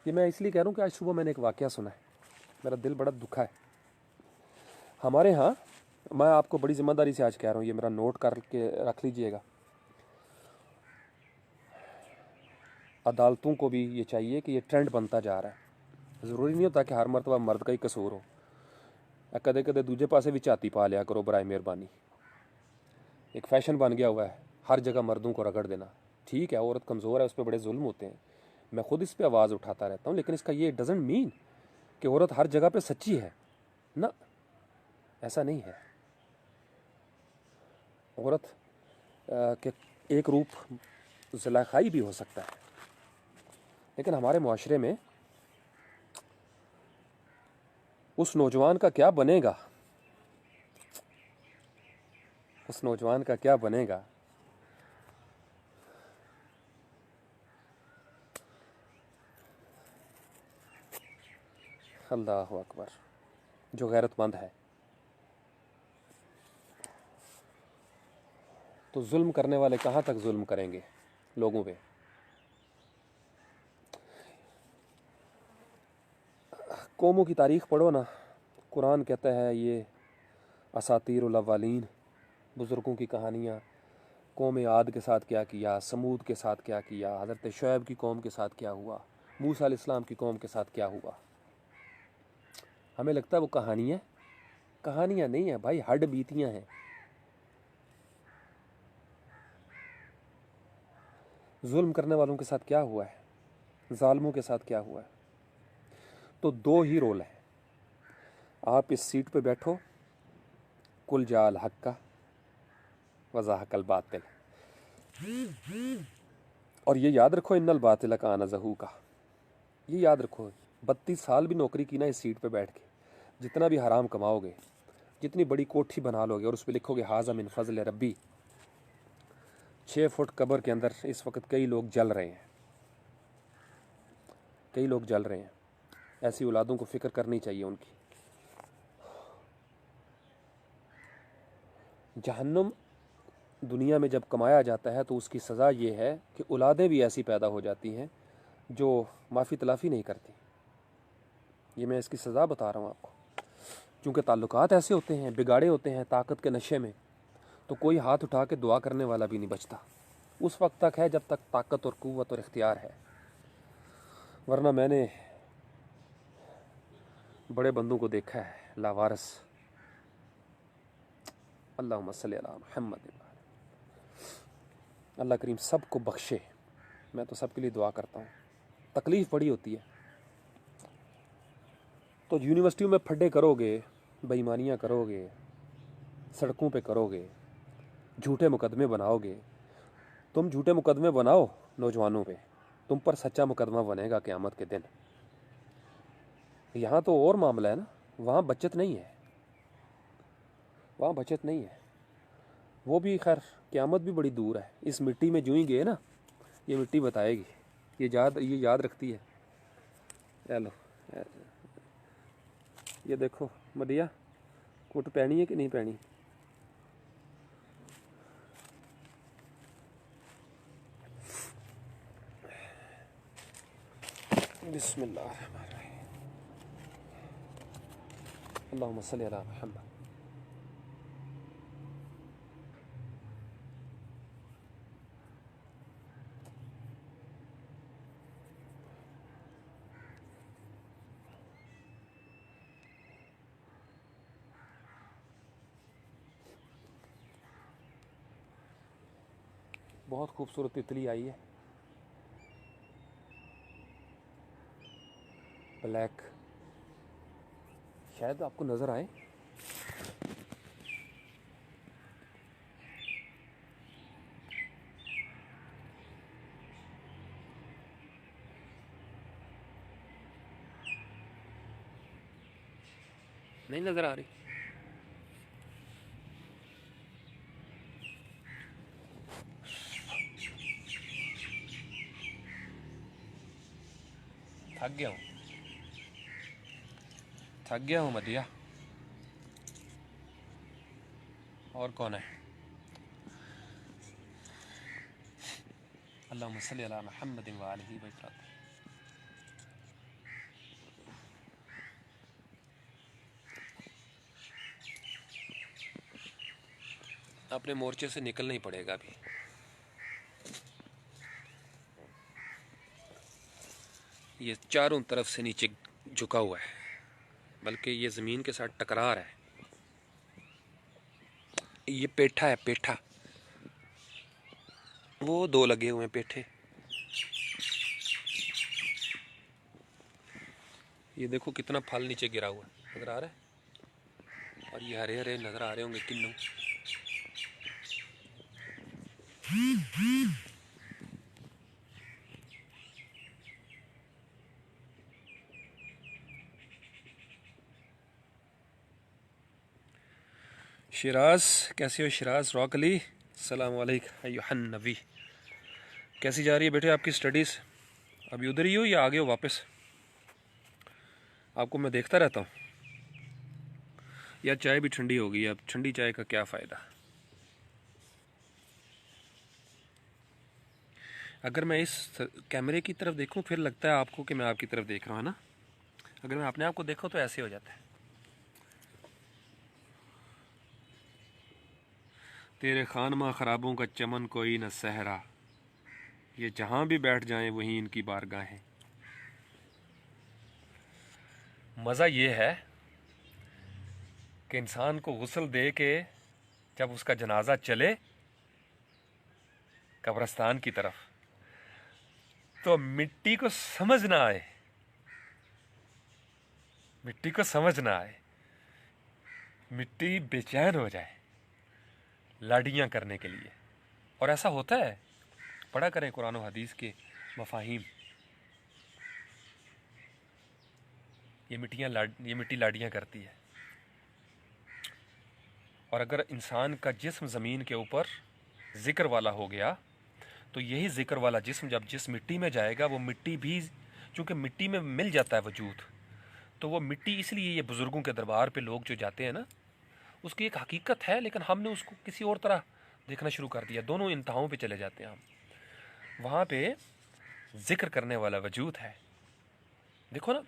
S1: ये मैं इसलिए कह रहा हूँ कि आज सुबह मैंने एक वाक़या सुना है, मेरा दिल बड़ा दुखा है। हमारे यहाँ, मैं आपको बड़ी ज़िम्मेदारी से आज कह रहा हूँ, ये मेरा नोट करके रख लीजिएगा। अदालतों को भी ये चाहिए कि ये ट्रेंड बनता जा रहा है। ज़रूरी नहीं होता कि हर मरतबा मर्द का ही कसूर हो। कदे कदे दूजे पासे भी झाती पा लिया करो बराए मेहरबानी। एक फ़ैशन बन गया हुआ है हर जगह मर्दों को रगड़ देना। ठीक है, औरत कमज़ोर है, उस पर बड़े जुल्म होते हैं, मैं खुद इस पर आवाज़ उठाता रहता हूँ, लेकिन इसका ये डजेंट मीन कि औरत हर जगह पे सच्ची है ना, ऐसा नहीं है। औरत के एक रूप ज़ुलेखाई भी हो सकता है, लेकिन हमारे माशरे में उस नौजवान का क्या बनेगा, उस नौजवान का क्या बनेगा। अल्लाह अकबर। जो गैरतमंद है। तो जुल्म करने वाले कहाँ तक जुल्म करेंगे लोगों पे। कौमों की तारीख़ पढ़ो ना, कुरान कहता है ये असातीरुल अव्वलीन, बुज़ुर्गों की कहानियाँ। कौम आद के साथ क्या किया, समूद के साथ क्या किया, हज़रत शुएब की कौम के साथ क्या हुआ, मूसा अलैहिस्सलाम की कौम के साथ क्या हुआ। हमें लगता है वो कहानियाँ नहीं है भाई, हड्ड बीतियाँ हैं। जुल्म करने वालों के साथ क्या हुआ है, जालिमों के साथ क्या हुआ है। तो दो ही रोल है। आप इस सीट पे बैठो, कुल जाल हक्का वज़ाहकल बातिल, और ये याद रखो इन्नल बातिल का आना ज़हूका। ये याद रखो, 32 साल भी नौकरी की ना इस सीट पे बैठ के, जितना भी हराम कमाओगे, जितनी बड़ी कोठी बना लोगे और उस पर लिखोगे हाज़ा मिन फज़ल रब्बी, 6 फुट कब्र के अंदर इस वक्त कई लोग जल रहे हैं, कई लोग जल रहे हैं। ऐसी औलादों को फ़िक्र करनी चाहिए उनकी। जहन्नुम दुनिया में जब कमाया जाता है तो उसकी सज़ा ये है कि औलादें भी ऐसी पैदा हो जाती हैं जो माफ़ी तलाफ़ी नहीं करती। ये मैं इसकी सज़ा बता रहा हूँ आपको, क्योंकि ताल्लुकात ऐसे होते हैं, बिगाड़े होते हैं ताकत के नशे में, तो कोई हाथ उठा के दुआ करने वाला भी नहीं बचता। उस वक्त तक है जब तक ताकत और क़ुव्वत और इख्तियार है, वरना मैंने बड़े बंदों को देखा है लावारस। अल्लाहुम्मा सल्ली अला मुहम्मद। अल्लाह करीम सब को बख्शे। मैं तो सबके लिए दुआ करता हूँ। तकलीफ़ बड़ी होती है। तो यूनिवर्सिटियों में फड्डे करोगे, बेईमानियाँ करोगे, सड़कों पे करोगे, झूठे मुकदमे बनाओगे। तुम झूठे मुकदमे बनाओ नौजवानों पे, तुम पर सच्चा मुकदमा बनेगा क़यामत के दिन। यहाँ तो और मामला है ना, वहाँ बचत नहीं है, वहाँ बचत नहीं है। वो भी खैर क़यामत भी बड़ी दूर है। इस मिट्टी में जूँ ही गए ना, ये मिट्टी बताएगी, ये याद रखती है। चलो ये देखो मदिया, कुट पैनी है कि नहीं पैनी। बिस्मिल्लाह अल्लाहुम्मा सल्ली अला मुहम्मद। बहुत खूबसूरत तितली आई है, ब्लैक, शायद आपको नज़र आए। नहीं नज़र आ रही। थक गया हूँ मदिया। और कौन है? अल्लाहुम्मा सल्ली अला मुहम्मद व आलिहि व सल्लम। अपने मोर्चे से निकलना ही पड़ेगा अभी। ये चारों तरफ से नीचे झुका हुआ है, बल्कि ये ज़मीन के साथ टकरा रहा है। ये पेठा है, पेठा, वो दो लगे हुए हैं पेठे। ये देखो कितना फल नीचे गिरा हुआ है, नज़र आ रहा है। और ये हरे हरे नज़र आ रहे होंगे किन्नू। शिराज कैसी हो शिराज? रॉक अली अस्सलाम वालेकुम अय्युहन नबी। कैसी जा रही है बेटे आपकी स्टडीज़? अभी उधर ही हो या आगे हो वापस? आपको मैं देखता रहता हूँ। यार चाय भी ठंडी हो गई है, अब ठंडी चाय का क्या फ़ायदा। अगर मैं इस कैमरे की तरफ देखूं फिर लगता है आपको कि मैं आपकी तरफ देख रहा हूँ ना। अगर मैं अपने आप को देखूं तो ऐसे हो जाता है। तेरे खानमा ख़राबों का चमन कोई न सहरा, ये जहाँ भी बैठ जाएं वहीं इनकी बारगाहें। मज़ा ये है कि इंसान को गुस्ल दे के जब उसका जनाजा चले कब्रिस्तान की तरफ, तो मिट्टी को समझ ना आए, मिट्टी को समझ ना आए, मिट्टी बेचैन हो जाए लाडियाँ करने के लिए। और ऐसा होता है, पढ़ा करें कुरान और हदीस के मफाहिम। ये मिट्टी लाडियाँ करती है। और अगर इंसान का जिस्म ज़मीन के ऊपर ज़िक्र वाला हो गया, तो यही ज़िक्र वाला जिस्म जब जिस मिट्टी में जाएगा, वो मिट्टी भी चूँकि मिट्टी में मिल जाता है वजूद, तो वो मिट्टी, इसलिए ये बुज़ुर्गों के दरबार पे लोग जो जाते हैं ना, उसकी एक हकीकत है, लेकिन हमने उसको किसी और तरह देखना शुरू कर दिया। दोनों इंतहाओं पे चले जाते हैं हम। वहाँ पे ज़िक्र करने वाला वजूद है। देखो ना,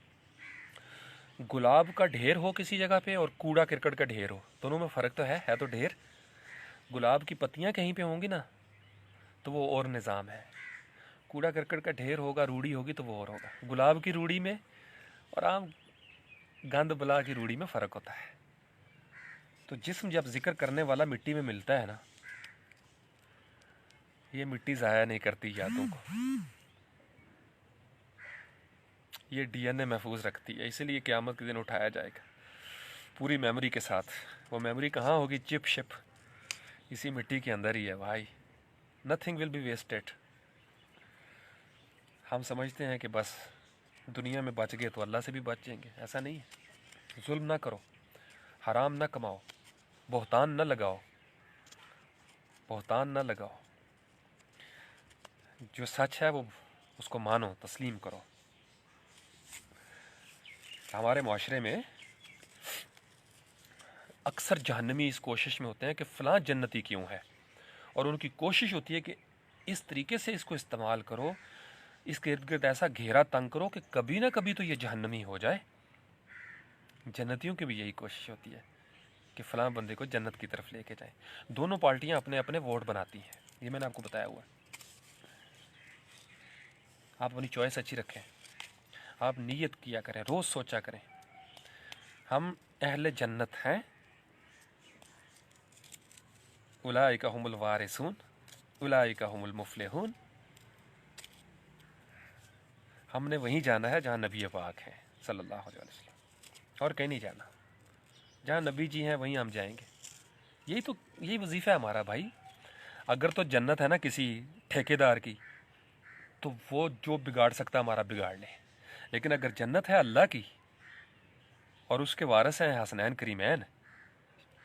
S1: गुलाब का ढेर हो किसी जगह पे और कूड़ा करकट का ढेर हो, दोनों में फ़र्क तो है तो ढेर। गुलाब की पत्तियाँ कहीं पे होंगी ना, तो वो और निज़ाम है। कूड़ा करकट का ढेर होगा, रूढ़ी होगी, तो वो और होगा। गुलाब की रूढ़ी में और आम गंद बला की रूढ़ी में फ़र्क होता है। तो जिस्म जब जिक्र करने वाला मिट्टी में मिलता है ना, ये मिट्टी ज़ाया नहीं करती यादों को, ये डीएनए महफूज रखती है, इसीलिए क़यामत के दिन उठाया जाएगा। पूरी मेमोरी के साथ। वो मेमोरी कहाँ होगी? चिप शिप इसी मिट्टी के अंदर ही है भाई। Nothing will be wasted. हम समझते हैं कि बस दुनिया में बच गए तो अल्लाह से भी बच जाएंगे, ऐसा नहीं है। जुल्म ना करो, हराम ना कमाओ, बहतान ना लगाओ, बहतान ना लगाओ। जो सच है वो उसको मानो, तस्लीम करो। हमारे माशरे में अक्सर जहन्नमी इस कोशिश में होते हैं कि फ़लाँ जन्नती क्यों है, और उनकी कोशिश होती है कि इस तरीके से इसको इस्तेमाल करो, इसके इर्द गिर्द ऐसा घेरा तंग करो कि कभी ना कभी तो ये जहन्नमी हो जाए। जन्नतियों की भी यही कोशिश होती है कि फ़लाँ बंदे को जन्नत की तरफ लेके जाएं। दोनों पार्टियां अपने अपने वोट बनाती हैं, ये मैंने आपको बताया हुआ है। आप अपनी चॉइस अच्छी रखें, आप नीयत किया करें, रोज़ सोचा करें हम अहले जन्नत हैं। उलाइका हुमुल वारिसून उलाइका हुमुल मुफलिहून। हमने वहीं जाना है जहाँ नबी पाक हैं सल्लल्लाहु अलैहि वसल्लम, और कहीं नहीं जाना। जहाँ नबी जी हैं वहीं हम जाएंगे। यही वजीफ़ा है हमारा भाई। अगर तो जन्नत है ना किसी ठेकेदार की, तो वो जो बिगाड़ सकता हमारा बिगाड़ ले। लेकिन अगर जन्नत है अल्लाह की और उसके वारिस हैं हसनैन करीमैन,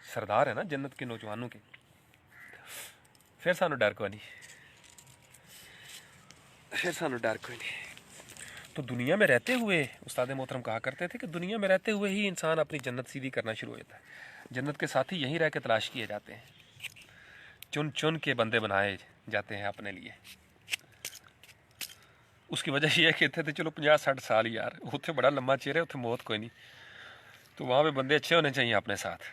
S1: सरदार है ना जन्नत के नौजवानों के, फिर सानू डर कोई नहीं, फिर सानू डर कोई नहीं। तो दुनिया में रहते हुए उस्ताद मोहतरम कहा करते थे कि दुनिया में रहते हुए ही इंसान अपनी जन्नत सीधी करना शुरू हो जाता है। जन्नत के साथी यहीं रह के तलाश किए जाते हैं, चुन चुन के बंदे बनाए जाते हैं अपने लिए। उसकी वजह यह कहते थे चलो 50-60 साल यार, उत्थे बड़ा लम्बा चेहरा है, उत्थे मौत कोई नहीं, तो वहाँ पे बंदे अच्छे होने चाहिए अपने साथ।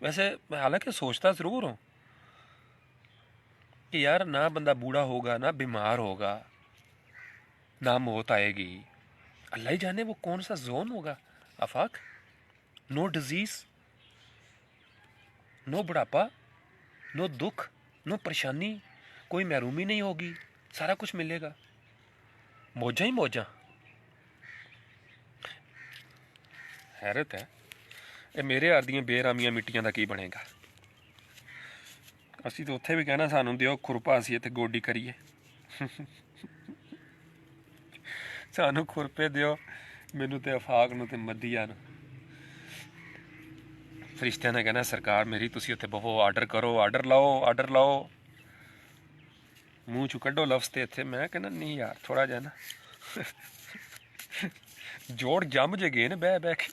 S1: वैसे मैं हालांकि सोचता ज़रूर हूँ कि यार ना बंदा बूढ़ा होगा, ना बीमार होगा, ना मौत आएगी। अल्लाह ही जाने वो कौन सा जोन होगा आफाक। नो डिजीज़, नो बुढ़ापा, नो दुख, नो परेशानी, कोई महरूमी नहीं होगी, सारा कुछ मिलेगा, मौजा ही मौजा। हैरत है ये मेरे यार दियां बेरामियां मिट्टियां दा की बनेगा। असी तो उत्थे भी कहना सानू दिओ खुरपा, असी इत्थे गोडी करिए। सानू खुरपे दिओ, मैनू ते आफाक नू ते मदिया नू। फरिश्तियां ने कहना सरकार मेरी तुसी उत्थे बवो, आर्डर करो, आर्डर लाओ, आर्डर लाओ। मूँह चू कड्डो लफ्ज़ ते इत्थे। मैं कहना नहीं यार, थोड़ा जा ना जोड़ जम जे गए न बह बह के।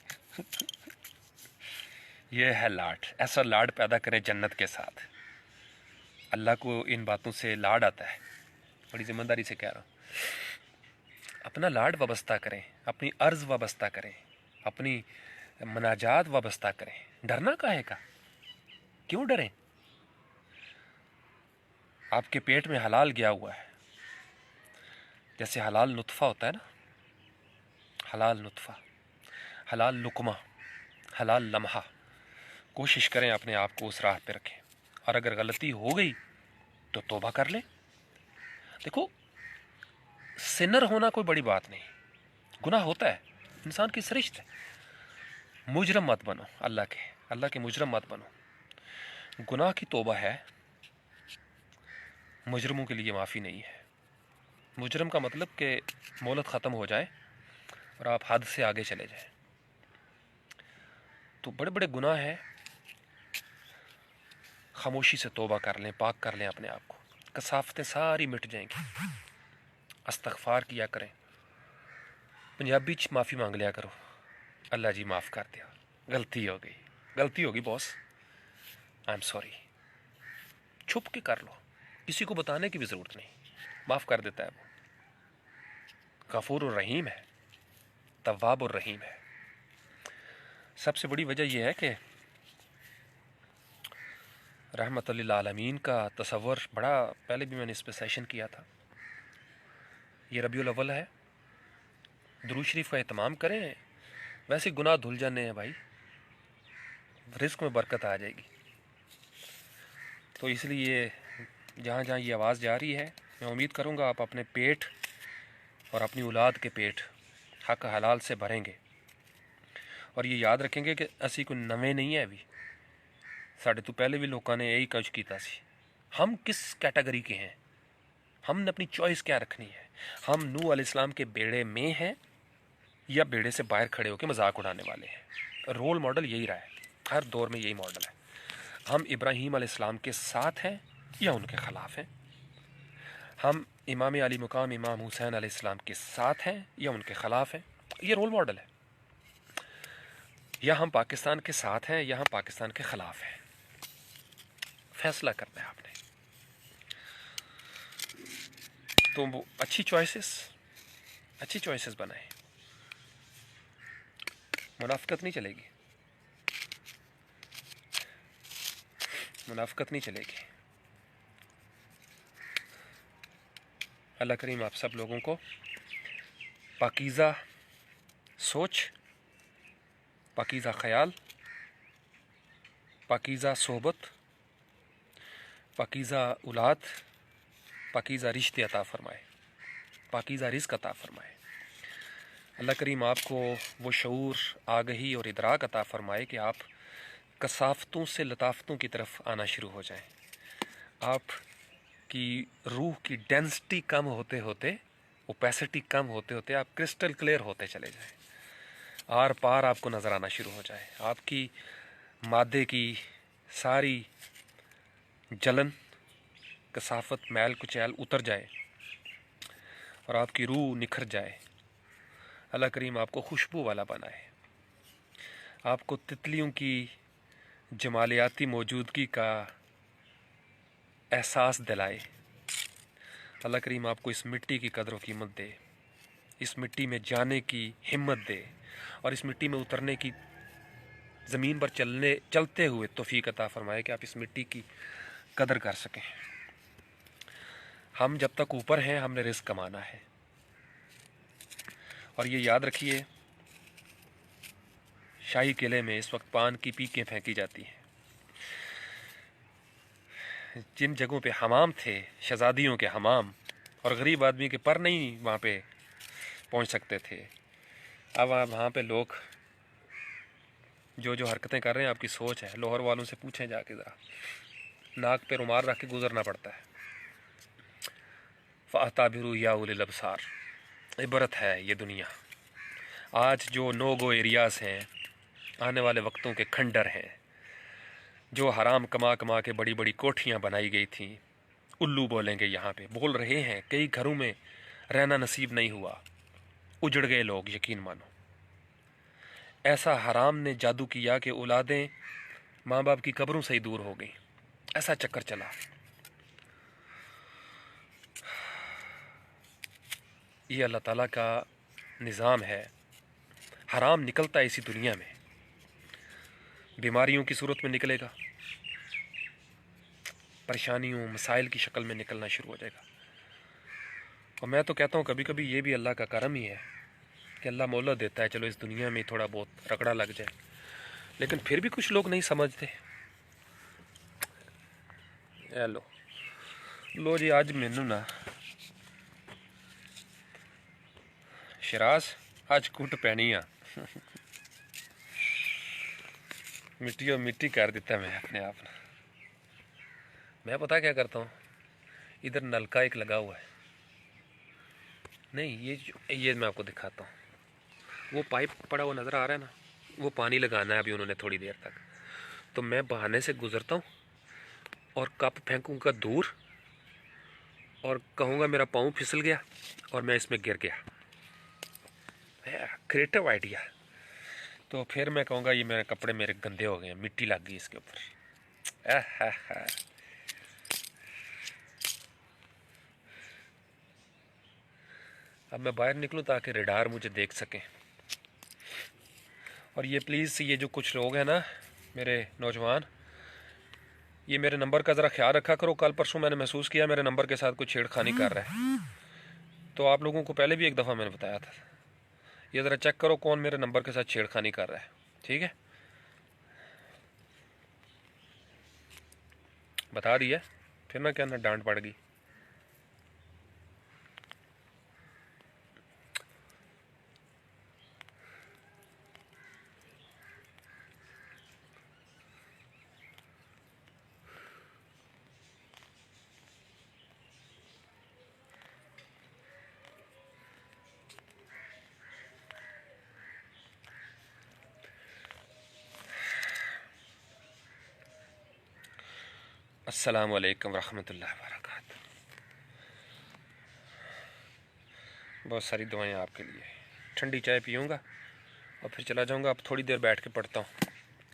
S1: ये है लाड, ऐसा लाड पैदा करें जन्नत के साथ। अल्लाह को इन बातों से लाड आता है, बड़ी ज़िम्मेदारी से कह रहा हूँ। अपना लाड वाबस्ता करें, अपनी अर्ज़ वाबस्ता करें, अपनी मनाजात वाबस्ता करें। डरना काहे का? क्यों डरें? आपके पेट में हलाल गया हुआ है, जैसे हलाल नुत्फ़ा होता है ना, हलाल नुत्फ़ा, हलाल लुक़मा, हलाल लम्हा। कोशिश करें अपने आप को उस राह पे रखें, और अगर गलती हो गई तो तौबा कर लें। देखो, सिनर होना कोई बड़ी बात नहीं, गुनाह होता है, इंसान की सरिश्त है। मुजरम मत बनो, अल्लाह के मुजरम मत बनो। गुनाह की तौबा है, मुजरमों के लिए माफ़ी नहीं है। मुजरम का मतलब कि मोहलत ख़त्म हो जाए और आप हद से आगे चले जाएं। तो बड़े बड़े गुनाह हैं, खामोशी से तौबा कर लें, पाक कर लें अपने आप को, कसाफतें सारी मिट जाएंगी। इस्तग़फ़ार किया करें, पंजाबी च माफ़ी मांग लिया करो, अल्लाह जी माफ़ कर दिया, गलती होगी बॉस, आई एम सॉरी। छुप के कर लो, किसी को बताने की भी ज़रूरत नहीं, माफ़ कर देता है वो। गफूर और रहीम है, तव्वाब और रहीम है। सबसे बड़ी वजह यह है कि रहमत लिल आलमीन का तसव्वुर बड़ा, पहले भी मैंने इस पर सेशन किया था। ये रबीउल अव्वल है, दुरूद शरीफ का एहतमाम करें, वैसे गुनाह धुल जाने हैं भाई, रिस्क में बरकत आ जाएगी। तो इसलिए जहाँ जहाँ ये आवाज़ जा रही है, मैं उम्मीद करूँगा आप अपने पेट और अपनी औलाद के पेट हक हलाल से भरेंगे, और ये याद रखेंगे कि असी कोई नवे नहीं है भी, साढ़े तो पहले भी लोगों ने यही कुछ किया सी। हम किस कैटेगरी के हैं, हमने अपनी चॉइस क्या रखनी है। हम नूह अलैहिस्सलाम के बेड़े में हैं या बेड़े से बाहर खड़े होकर मजाक उड़ाने वाले हैं। रोल मॉडल यही रहा है, हर दौर में यही मॉडल है। हम इब्राहीम अलैहिस्सलाम के साथ हैं या उनके ख़िलाफ़ हैं। हम इमाम अली मुकाम इमाम हुसैन अलैहिस्सलाम के साथ हैं या उनके ख़िलाफ़ हैं। ये रोल मॉडल है। या हम पाकिस्तान के साथ हैं या हम पाकिस्तान के ख़िलाफ़ हैं। फैसला करना है आपने। तो वो अच्छी चॉइसेस बनाएं। मुनाफ़िकत नहीं चलेगी, मुनाफ़िकत नहीं चलेगी। अल्लाह करीम आप सब लोगों को पाकीज़ा सोच, पाकीज़ा ख़याल, पाकीज़ा सोहबत, पाकीज़ा औलाद, पाकीज़ा रिश्ते अता फ़रमाए, पाकीज़ा रिज़्क़ अता फ़रमाए। अल्लाह करीम आपको वो शऊर, आगही और इदराक अता फ़रमाए कि आप कसाफ़तों से लताफ़तों की तरफ आना शुरू हो जाएं। आपकी रूह की डेंसिटी कम होते होते, ओपेसिटी कम होते होते आप क्रिस्टल क्लियर होते चले जाएं। आर पार आपको नज़र आना शुरू हो जाए। आपकी मादे की सारी जलन, कसाफत, मैल कुचैल उतर जाए और आपकी रूह निखर जाए। अल्लाह करीम आपको खुशबू वाला बनाए, आपको तितलियों की जमालियाती मौजूदगी का एहसास दिलाए। अल्लाह करीम आपको इस मिट्टी की कदर व कीमत दे, इस मिट्टी में जाने की हिम्मत दे और इस मिट्टी में उतरने की, ज़मीन पर चलते हुए तौफीक अता फ़रमाए कि आप इस मिट्टी की कदर कर सकें। हम जब तक ऊपर हैं हमने रिज़्क़ कमाना है। और ये याद रखिए, शाही किले में इस वक्त पान की पीकें फेंकी जाती हैं। जिन जगहों पे हमाम थे, शहज़ादियों के हमाम, और गरीब आदमी के पर नहीं वहाँ पे पहुँच सकते थे, अब वहाँ पे लोग जो जो हरकतें कर रहे हैं, आपकी सोच है। लाहौर वालों से पूछें जाके ज़रा, नाक पे रुमाल रख के गुजरना पड़ता है। फ़ाताबिरू या उलिल अबसार, इबरत है ये दुनिया। आज जो नो गो एरियाज़ हैं, आने वाले वक्तों के खंडर हैं, जो हराम कमा कमा के बड़ी बड़ी कोठियाँ बनाई गई थी, उल्लू बोलेंगे यहाँ पे, बोल रहे हैं। कई घरों में रहना नसीब नहीं हुआ, उजड़ गए लोग, यकीन मानो। ऐसा हराम ने जादू किया कि औलादें माँ बाप की कब्रों से ही दूर हो गई। ऐसा चक्कर चला। ये अल्लाह ताला का निज़ाम है। हराम निकलता है इसी दुनिया में, बीमारियों की सूरत में निकलेगा, परेशानियों मसाइल की शक्ल में निकलना शुरू हो जाएगा। और मैं तो कहता हूँ कभी कभी ये भी अल्लाह का करम ही है कि अल्लाह मोहलत देता है, चलो इस दुनिया में थोड़ा बहुत रगड़ा लग जाए। लेकिन फिर भी कुछ लोग नहीं समझते। लो जी, आज मैनू ना शराज आज कुट पैनी आ। मिट्टी मिट्टी कर देता मैं अपने आप ने। मैं पता क्या करता हूँ, इधर नलका एक लगा हुआ है, नहीं ये मैं आपको दिखाता हूँ। वो पाइप पड़ा हुआ नज़र आ रहा है ना, वो पानी लगाना है अभी उन्होंने थोड़ी देर तक। तो मैं बहाने से गुज़रता हूँ और कप फेंकूँगा दूर और कहूँगा मेरा पाँव फिसल गया और मैं इसमें गिर गया। Creative idea. तो फिर मैं कहूँगा ये मेरे कपड़े मेरे गंदे हो गए, मिट्टी लग गई इसके ऊपर। अब मैं बाहर निकलूँ ताकि रेडार मुझे देख सकें। और ये प्लीज़, ये जो कुछ लोग हैं ना मेरे नौजवान, ये मेरे नंबर का ज़रा ख्याल रखा करो। कल परसों मैंने महसूस किया मेरे नंबर के साथ कुछ छेड़खानी कर रहा है। तो आप लोगों को पहले भी एक दफ़ा मैंने बताया था, ये ज़रा चेक करो कौन मेरे नंबर के साथ छेड़खानी कर रहा है। ठीक है, बता दिया, फिर ना क्या ना डांट पड़ गई। अस्सलामु अलैकुम रहमतुल्लाहि व बरकातहू। बहुत सारी दुआएं आपके लिए। ठंडी चाय पीऊँगा और फिर चला जाऊँगा। अब थोड़ी देर बैठ के पढ़ता हूँ।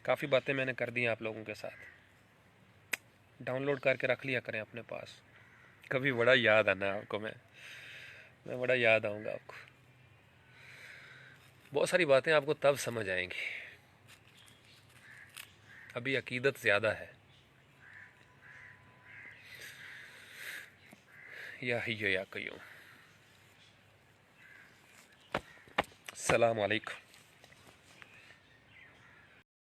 S1: काफ़ी बातें मैंने कर दी आप लोगों के साथ। डाउनलोड करके रख लिया करें अपने पास, कभी बड़ा याद आना आपको। मैं बड़ा याद आऊँगा आपको। बहुत सारी बातें आपको तब समझ आएंगी, अभी अकीदत ज़्यादा है। या हय्यु या कय्यूम। अस्सलामु अलैकुम।